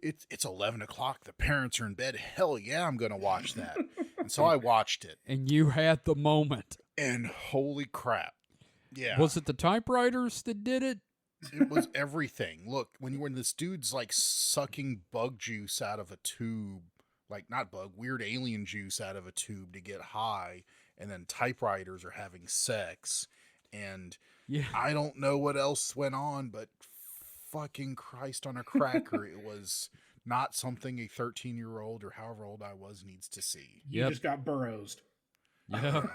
it's 11 o'clock. The parents are in bed. Hell yeah, I'm gonna watch that. And so I watched it, And you had the moment. and holy crap, yeah, Was it the typewriters that did it? it was everything. Look, when this dude's like sucking bug juice out of a tube, like not bug, weird alien juice out of a tube to get high, and then typewriters are having sex, and Yeah. I don't know what else went on, but fucking Christ on a cracker, it was not something a 13-year-old or however old I was needs to see. You Yep. just got burrowed. Yeah.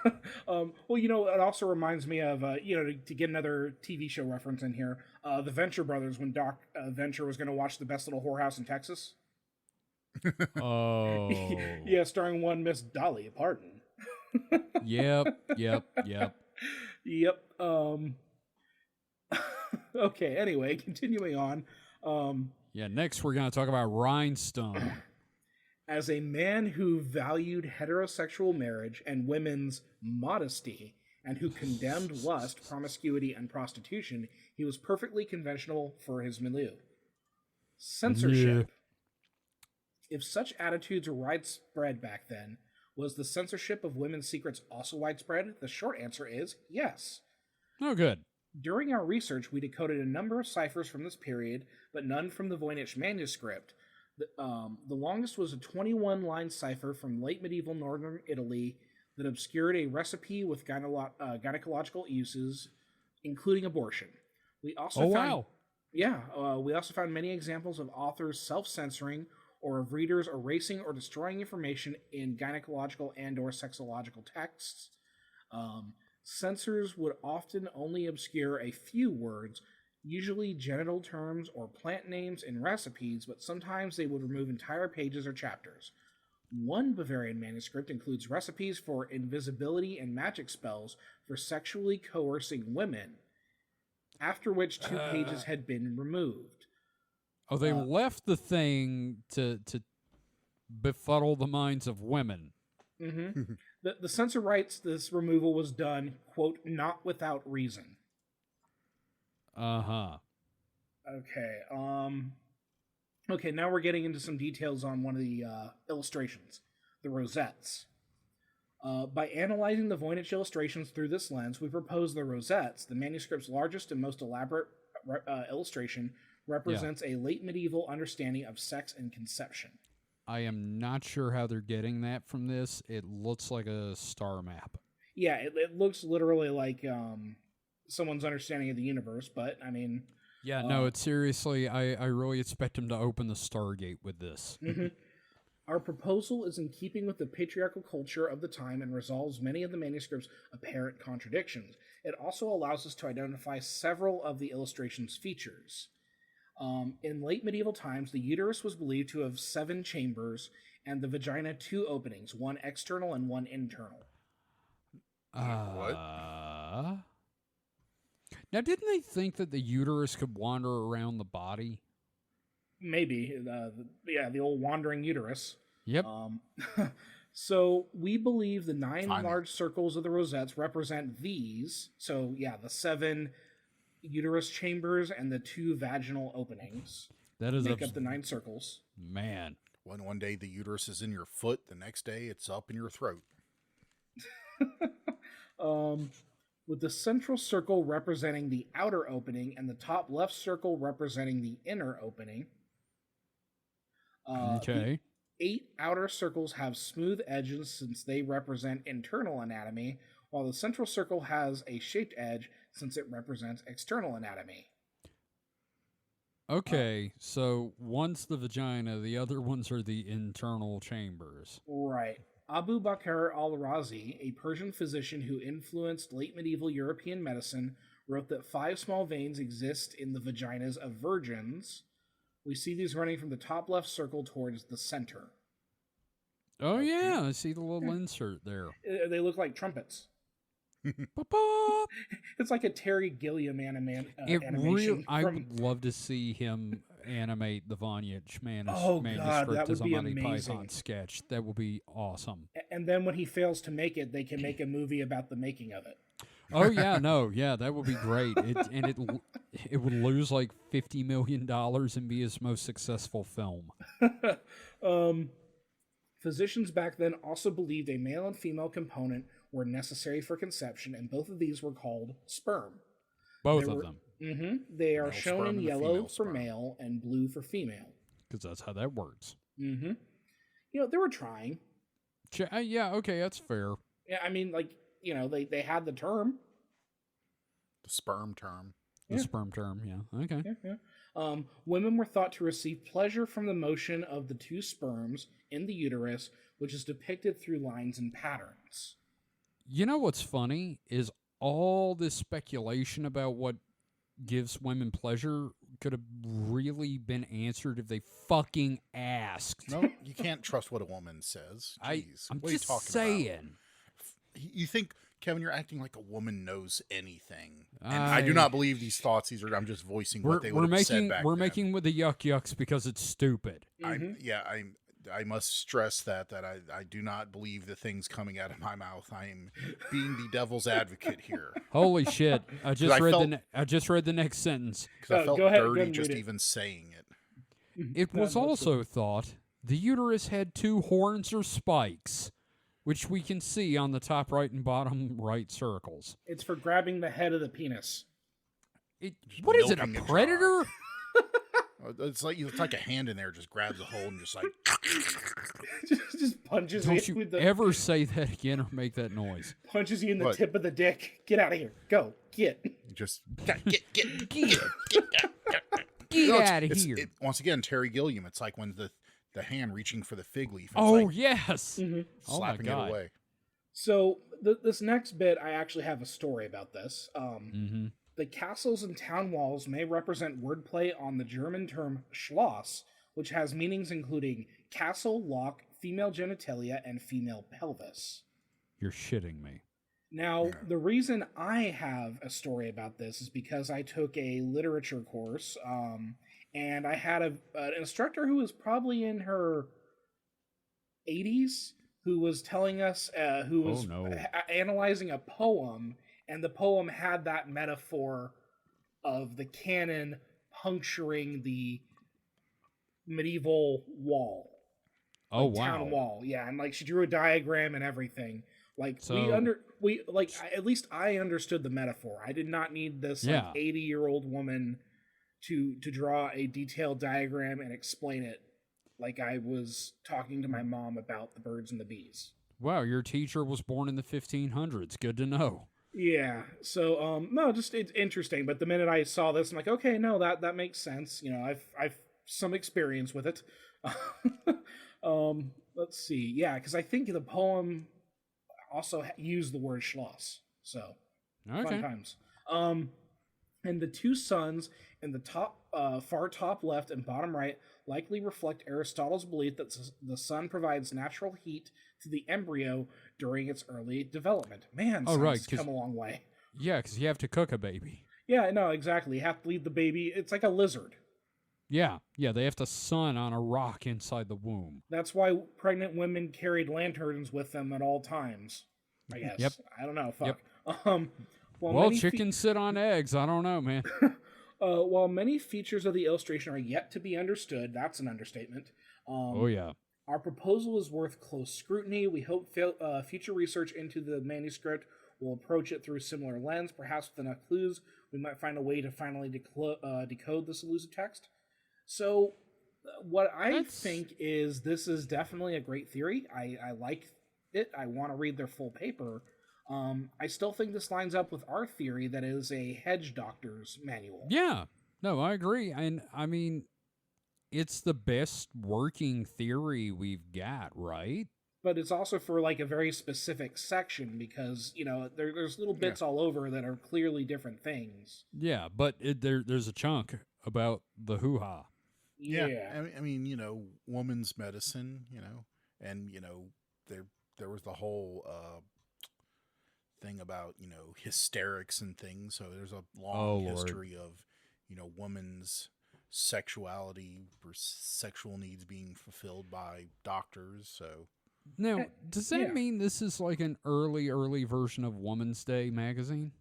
Well, it also reminds me of, to get another TV show reference in here, the Venture Brothers, when Doc Venture was going to watch The Best Little Whorehouse in Texas. Oh. Yeah, starring one Miss Dolly Parton. Yep. Yep. Okay, anyway, continuing on. Yeah, next we're going to talk about Rhinestone. As a man who valued heterosexual marriage and women's modesty, and who condemned lust, promiscuity, and prostitution, he was perfectly conventional for his milieu. Censorship. If such attitudes were widespread back then, was the censorship of women's secrets also widespread? The short answer is yes. Oh, good. During our research, we decoded a number of ciphers from this period, but none from the Voynich Manuscript. The longest was a 21-line cipher from late medieval northern Italy that obscured a recipe with gynecological uses, including abortion. We also wow. we also found many examples of authors self-censoring or of readers erasing or destroying information in gynecological and or sexological texts. Censors would often only obscure a few words, usually genital terms or plant names in recipes, but sometimes they would remove entire pages or chapters. One Bavarian manuscript includes recipes for invisibility and magic spells for sexually coercing women, after which 2 pages had been removed. Oh, they left the thing to befuddle the minds of women. Mm-hmm. The censor writes this removal was done, quote, not without reason. Uh-huh. Okay, now we're getting into some details on one of the illustrations, the rosettes. By analyzing the Voynich illustrations through this lens, we propose the rosettes, the manuscript's largest and most elaborate illustration, represents a late medieval understanding of sex and conception. I am not sure how they're getting that from this. It looks like a star map. Yeah, it looks literally like someone's understanding of the universe, but, I mean... Yeah, no, it's seriously, I really expect him to open the Stargate with this. Mm-hmm. Our proposal is in keeping with the patriarchal culture of the time and resolves many of the manuscript's apparent contradictions. It also allows us to identify several of the illustration's features. In late medieval times, the uterus was believed to have 7 chambers, and the vagina 2 openings, one external and one internal. What? Now, didn't they think that the uterus could wander around the body? Maybe. The old wandering uterus. Yep. So we believe the 9 large circles of the rosettes represent these. So, yeah, the 7 uterus chambers and the 2 vaginal openings. That is make up the 9 circles. Man. One day the uterus is in your foot, the next day it's up in your throat. With the central circle representing the outer opening and the top left circle representing the inner opening. Okay. The 8 outer circles have smooth edges since they represent internal anatomy, while the central circle has a shaped edge since it represents external anatomy. Okay, so one's the vagina, the other ones are the internal chambers. Right. Abu Bakr al-Razi, a Persian physician who influenced late medieval European medicine, wrote that 5 small veins exist in the vaginas of virgins. We see these running from the top left circle towards the center. Oh, yeah, I see the little insert there. They look like trumpets. Ba-ba! It's like a Terry Gilliam animation. I would love to see him animate the Voynich Oh, God, manuscript that as would a be Monty amazing. Python sketch. That would be awesome. And then when he fails to make it, they can make a movie about the making of it. Oh yeah, no, yeah, that would be great. It would lose like $50 million and be his most successful film. Physicians back then also believed a male and female component were necessary for conception, and both of these were called sperm. Both of them, They are Male shown sperm in and a yellow female for sperm. male and blue for female. because that's how that works. You know, they were trying. Yeah, okay, that's fair. Yeah, I mean, like, you know, they had the term. The sperm term. The sperm term, yeah, okay. Women were thought to receive pleasure from the motion of the two sperms in the uterus, which is depicted through lines and patterns. You know what's funny is all this speculation about what gives women pleasure could have really been answered if they fucking asked. No, you can't trust what a woman says. Jeez, I'm what just are you talking saying. about? You think, Kevin, you're acting like a woman knows anything. And I do not believe these thoughts. I'm just voicing what they would have said back We're then. making with the yuck yucks because it's stupid. I must stress that I do not believe the things coming out of my mouth. I am being the devil's advocate here. Holy shit! I just I read the next sentence. Because I felt go ahead dirty and just read it. even saying it. It was also thought the uterus had two horns or spikes, which we can see on the top right and bottom right circles. It's for grabbing the head of the penis. What is it, a milking it predator? It's like a hand in there just grabs a hold and just like just punches Don't you you with the ever say that again or make that noise. punches you in the What? tip of the dick. Get out of here. Go. Get. just Get No, out of here. Once again, Terry Gilliam. It's like when the hand reaching for the fig leaf. It's Oh, like yes. Oh, my slapping it God. away. So this next bit, I actually have a story about this. Mm-hmm. The castles and town walls may represent wordplay on the German term Schloss, which has meanings including castle, lock, female genitalia, and female pelvis. You're shitting me. Now, the reason I have a story about this is because I took a literature course, and I had an instructor who was probably in her 80s who was telling us, who was analyzing a poem, and the poem had that metaphor of the cannon puncturing the medieval wall. Oh, like, wow. Town wall, yeah, and like she drew a diagram and everything. Like So- at least I understood the metaphor. I did not need this like 80-year-old woman to draw a detailed diagram and explain it like I was talking to my mom about the birds and the bees. Wow, your teacher was born in the 1500s. Good to know. Yeah. So no, just it's interesting. But the minute I saw this, I'm like, okay, no, that makes sense. You know, I've some experience with it. Let's see. Yeah, because I think the poem also used the word Schloss. So Okay. fun times. And the two suns in the top, far top left and bottom right likely reflect Aristotle's belief that the sun provides natural heat to the embryo during its early development. Man, science has come a long way. Yeah, because you have to cook a baby. Yeah, no, exactly. You have to leave the baby. It's like a lizard. Yeah, they have to sun on a rock inside the womb. That's why pregnant women carried lanterns with them at all times. I guess. Yep. I don't know. Fuck. Well, chickens sit on eggs. I don't know, man. While many features of the illustration are yet to be understood, that's an understatement. Oh, yeah. Our proposal is worth close scrutiny. We hope future research into the manuscript will approach it through a similar lens. Perhaps with enough clues, we might find a way to finally decode this elusive text. So, what I think is this is definitely a great theory. I like it. I want to read their full paper. I still think this lines up with our theory that is a hedge doctor's manual. Yeah. No, I agree. And, I mean, it's the best working theory we've got, right? But it's also for like a very specific section because, you know, there's little bits all over that are clearly different things. Yeah, but there's a chunk about the hoo-ha. Yeah. I mean, you know, woman's medicine, you know, and, you know, there was the whole thing about, you know, hysterics and things. So there's a long history of, you know, woman's sexuality or sexual needs being fulfilled by doctors. So Now, does that yeah. mean this is like an early version of Woman's Day magazine?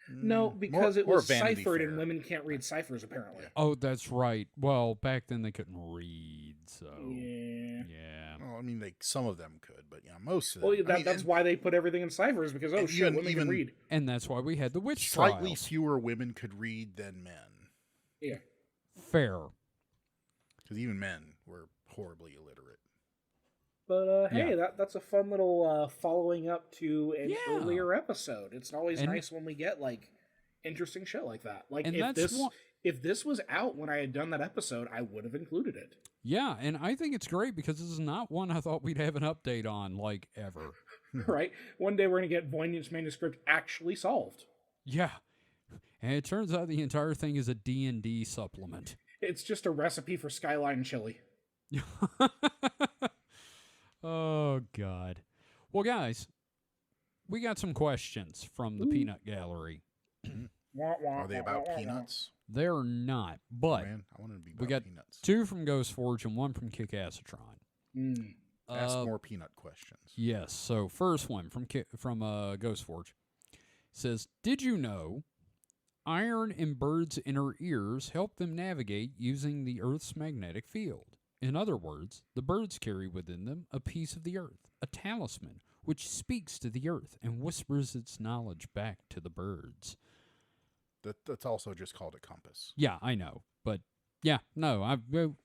No, because it more was Vanity ciphered Fair. and women can't read ciphers, apparently. Oh, that's right. Well, back then they couldn't read, so Yeah. yeah. Well, I mean, some of them could, but most of them. Well, I mean, that's why they put everything in ciphers, because, and shit, women even can read. And that's why we had the witch slightly trials. fewer women could read than men, Yeah. Fair. because even men were horribly illiterate. But, hey, Yeah. that's a fun little following up to an Yeah. earlier episode. It's always And- nice when we get, like, interesting shit like that. Like, And if that's if this was out when I had done that episode, I would have included it. Yeah, and I think it's great because this is not one I thought we'd have an update on, like, ever. Right? One day we're going to get Voynich's Manuscript actually solved. Yeah. And it turns out the entire thing is a D&D supplement. It's just a recipe for Skyline chili. Oh, God. Well, guys, we got some questions from the Peanut Gallery. Wah, wah, Are they wah, about wah, wah. peanuts? They're not, but Man, I wanted to be about we got peanuts. 2 from Ghost Forge and 1 from Kick-Assatron. Mm. Ask more peanut questions. Yes. So first one from Ghost Forge says, "Did you know iron in birds' inner ears help them navigate using the Earth's magnetic field? In other words, the birds carry within them a piece of the Earth, a talisman, which speaks to the Earth and whispers its knowledge back to the birds." That's also just called a compass. Yeah, I know, but yeah, no,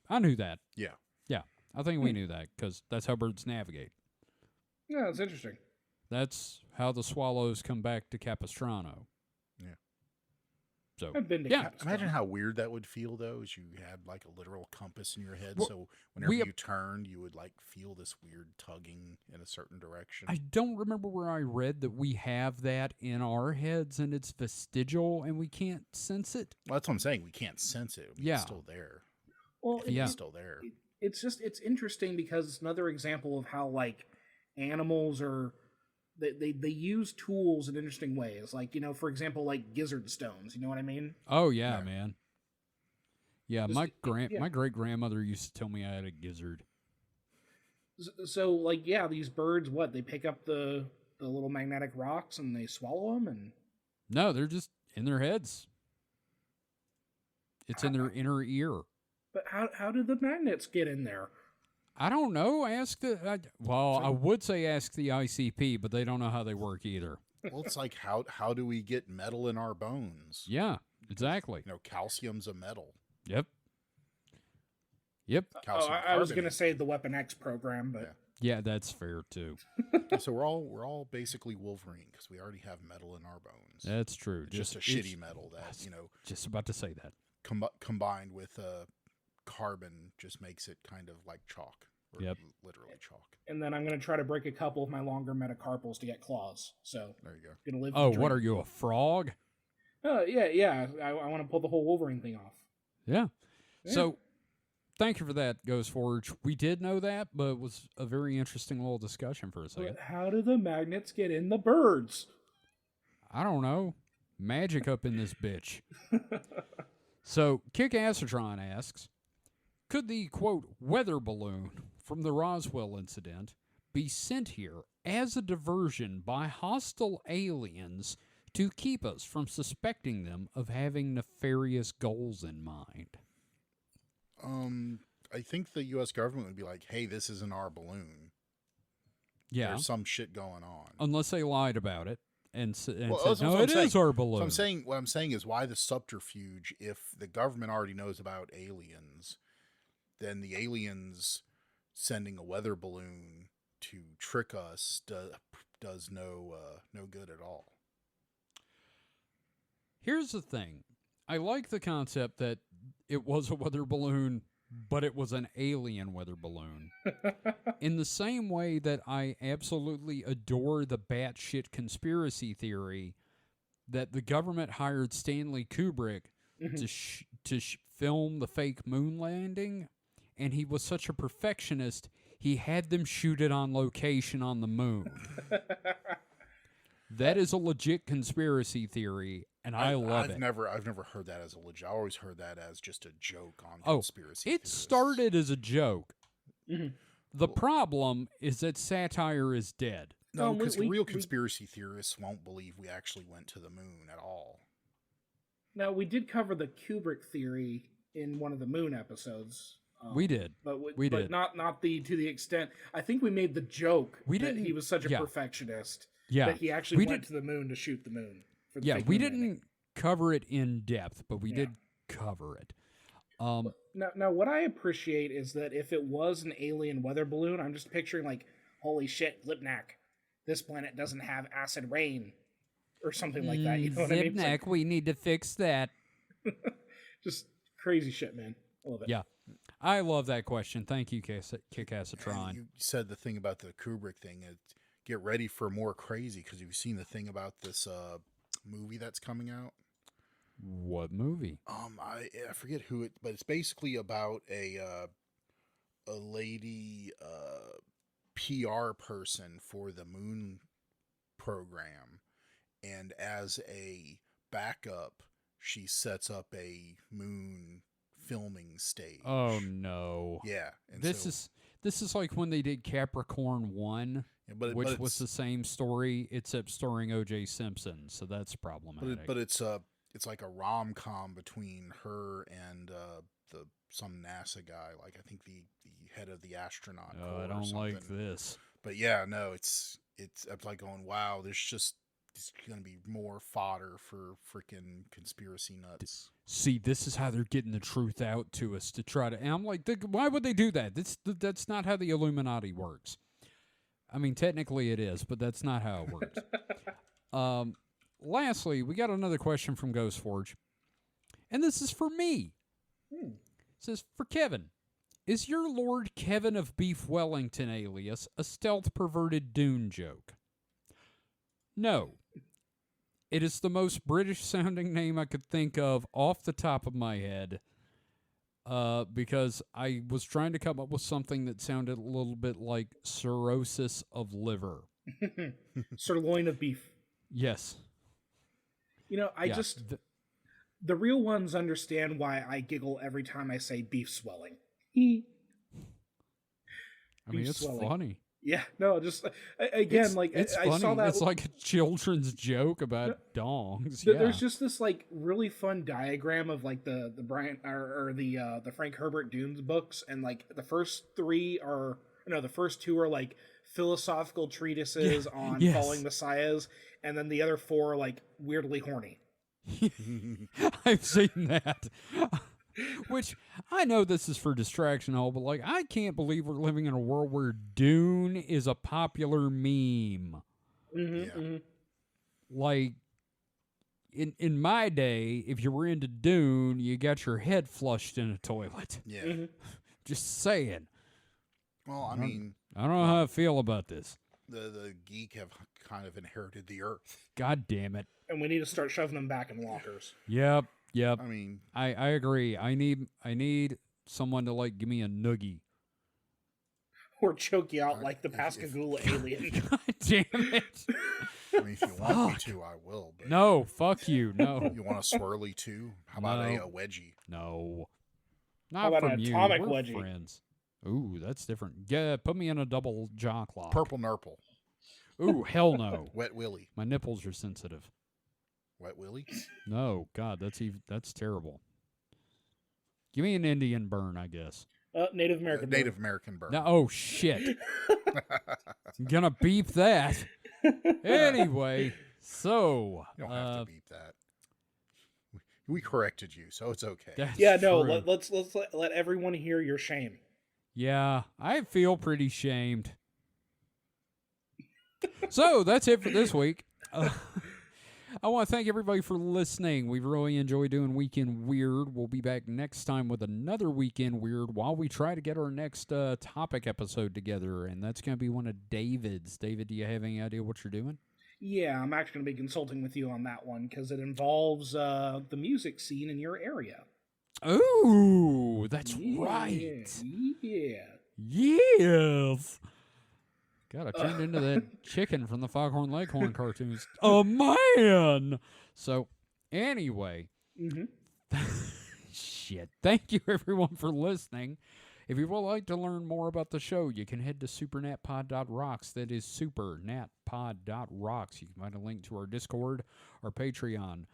I knew that. Yeah. Yeah, I think we knew that because that's how birds navigate. Yeah, that's interesting. That's how the swallows come back to Capistrano. Yeah. So I've been to yeah, Capistrano. Imagine how weird that would feel, though, as you had like a literal compass in your head. Well, So whenever we- you turned, you would like feel this weird tugging in a certain direction. I don't remember where I read that we have that in our heads and it's vestigial and we can't sense it. Well, that's what I'm saying. We can't sense it. I mean, Yeah. It's still there. Well, Yeah. It's still there. it's interesting because it's another example of how, like, animals are they use tools in interesting ways. Like, for example, like gizzard stones. You know what I mean? Oh yeah, Right. man. Yeah, Just- yeah. my great grandmother used to tell me I had a gizzard. So, like, yeah, these birds, they pick up the little magnetic rocks and they swallow them, and No, they're just in their heads. It's in their inner ear. but how did the magnets get in there? I don't know. Ask I would say ask the ICP, but they don't know how they work either. Well, it's like how do we get metal in our bones? Yeah, exactly. Calcium's a metal. Yep. Calcium I was carbonate. gonna say the Weapon X program, but Yeah, that's fair too. So we're all basically Wolverine because we already have metal in our bones. That's true. It's just a shitty metal that Just about to say that. combined with carbon just makes it kind of like chalk. Or Yep. literally chalk. and then I'm gonna try to break a couple of my longer metacarpals to get claws. So There you go. gonna live. Oh, the what dream. are you, a frog? Yeah. I want to pull the whole Wolverine thing off. Yeah. Yeah. So, thank you for that, Ghost Forge. We did know that, but it was a very interesting little discussion for a second. But how do the magnets get in the birds? I don't know. Magic up in this bitch. So, Kick-Assatron asks, could the, quote, weather balloon from the Roswell incident be sent here as a diversion by hostile aliens to keep us from suspecting them of having nefarious goals in mind? I think the U.S. government would be like, "Hey, this isn't our balloon. Yeah. There's some shit going on." Unless they lied about it and Well, said, that's no, what I'm it is saying. our balloon. So what I'm saying is, why the subterfuge? If the government already knows about aliens, then the aliens sending a weather balloon to trick us does no good at all. Here's the thing. I like the concept that it was a weather balloon, but it was an alien weather balloon. In the same way that I absolutely adore the batshit conspiracy theory that the government hired Stanley Kubrick to film the fake moon landing, and he was such a perfectionist, he had them shoot it on location on the moon. That is a legit conspiracy theory, and I love I've it. never heard that as a legit. I always heard that as just a joke on Oh, conspiracy. it theorists. started as a joke. Mhm. The problem is that satire is dead. No, we- because we- real we- conspiracy theorists won't believe we actually went to the moon at all. Now, we did cover the Kubrick theory in one of the Moon episodes. We did. But We but did. not to the extent. I think we made the joke We that he didn't- was such a yeah. perfectionist Yeah. that he actually We went did- to the moon to shoot the moon. For the Yeah, fake we moon landing. didn't cover it in depth, but we Yeah. did cover it. Now, what I appreciate is that if it was an alien weather balloon, I'm just picturing like, holy shit, Lipnak, this planet doesn't have acid rain, or something like that. You know what I mean? It's like, we need to fix that. just crazy shit, man. I love it. Yeah. I love that question. Thank you, Kick-Assatron. And you said the thing about the Kubrick thing. Get ready for more crazy, because you've seen the thing about this movie that's coming out. What movie? I forget who it, but it's basically about a lady PR person for the moon program, and as a backup, she sets up a moon filming stage. Oh no. Yeah, and This so, is like when they did Capricorn 1, yeah, which was the same story except starring O.J. Simpson, so that's problematic. but it's like a rom-com between her and some NASA guy, like I think the head of the astronaut corps I or don't like something. this. But yeah, no, it's I'm like going, wow, it's going to be more fodder for freaking conspiracy nuts. See, this is how they're getting the truth out to us to try to. And I'm like, why would they do that? That's not how the Illuminati works. I mean, technically it is, but that's not how it works. Lastly, we got another question from Ghost Forge, and this is for me. It says, for Kevin, is your Lord Kevin of Beef Wellington alias a stealth perverted Dune joke? No. It is the most British sounding name I could think of off the top of my head, because I was trying to come up with something that sounded a little bit like cirrhosis of liver. Sirloin of beef. Yes. You know, the real ones understand why I giggle every time I say beef swelling. I mean, Beef it's swelling. funny. Yeah, no, just again, It's, like it's I funny. saw that. It's like a children's joke about dongs. There's just this like really fun diagram of like the Brian or the Frank Herbert Dunes books, and like the first two are like philosophical treatises on yes. falling messiahs, and then the other four are like weirdly horny. I've seen that. Which, I know this is for distraction and all, but like, I can't believe we're living in a world where Dune is a popular meme. Like, in my day, if you were into Dune, you got your head flushed in a toilet. Yeah. Just saying. Well, I mean, I don't know how I feel about this. the geek have kind of inherited the earth. God damn it. And we need to start shoving them back in lockers. Yep. I mean, I agree. I need someone to like give me a noogie. Or choke you out like the Pascagoula alien. God damn it. I mean, if you want me to, I will. But No, fuck you. No. you want a swirly too? How about No. a wedgie? No. How Not about from an you. atomic We're wedgie? friends. Ooh, that's different. Yeah, put me in a double jaw clock. Purple nurple. Ooh, hell no. Wet willy. My nipples are sensitive. Wet willy? No, God, that's terrible. Give me an Indian burn, I guess. Native American. Native American burn. No, oh shit. I'm gonna beep that. Anyway, so You don't have to beep that. We corrected you, so it's okay. that's Yeah, no. true. Let's let everyone hear your shame. Yeah, I feel pretty shamed. So that's it for this week. I want to thank everybody for listening. We've really enjoyed doing Weekend Weird. We'll be back next time with another Weekend Weird while we try to get our next topic episode together, and that's going to be one of David's. David, do you have any idea what you're doing? Yeah, I'm actually going to be consulting with you on that one because it involves the music scene in your area. Ooh, that's right. Yeah. Yes. God, I turned into that chicken from the Foghorn Leghorn cartoons. A man. So, Anyway, Mm-hmm. shit. Thank you, everyone, for listening. If you would like to learn more about the show, you can head to supernatpod.rocks. That is supernatpod.rocks. You can find a link to our Discord, our Patreon,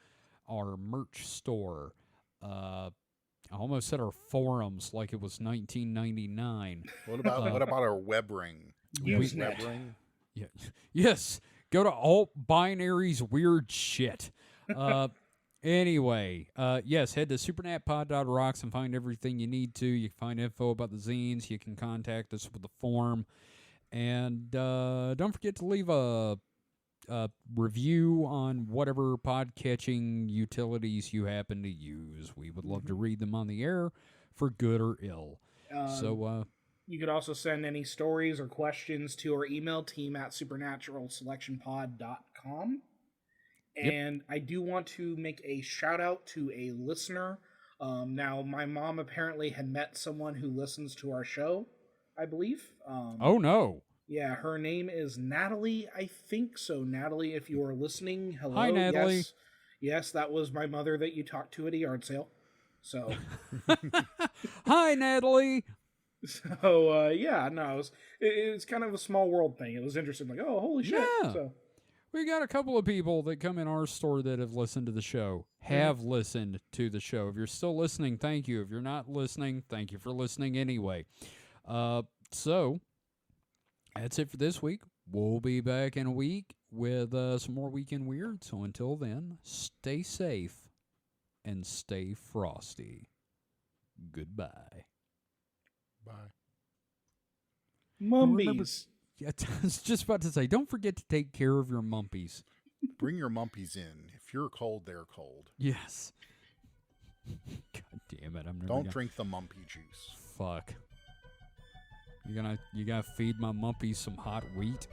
our merch store. I almost said our forums like it was 1999. What about our web ring? Usenet. Web ring? Yeah. Yes. Go to Alt Binary's weird shit. Anyway, yes, head to supernatpod.rocks and find everything you need to. You can find info about the zines. You can contact us with the form. And don't forget to leave a review on whatever podcatching utilities you happen to use. We would love to read them on the air for good or ill. You could also send any stories or questions to our email team at supernaturalselectionpod.com. And I do want to make a shout out to a listener. Now, my mom apparently had met someone who listens to our show, I believe. Oh, no. Yeah, her name is Natalie, I think. So, Natalie, if you are listening, hello. Hi, Natalie. Yes, that was my mother that you talked to at a yard sale. So, Hi, Natalie. so yeah, no, it's kind of a small world thing. It was interesting. Like, oh, holy shit. Yeah. So, We got a couple of people that come in our store that have listened to the show, have listened to the show. If you're still listening, thank you. If you're not listening, thank you for listening anyway. So, that's it for this week. We'll be back in a week with some more Weekend Weird. So until then, stay safe and stay frosty. Goodbye. Bye. Mumbies. Yeah, I was just about to say, don't forget to take care of your mumpies. Bring your mumpies in. If you're cold, they're cold. Yes. God damn it! I'm never Don't gonna... drink the mumpy juice. Fuck. You gotta feed my mumpies some hot wheat.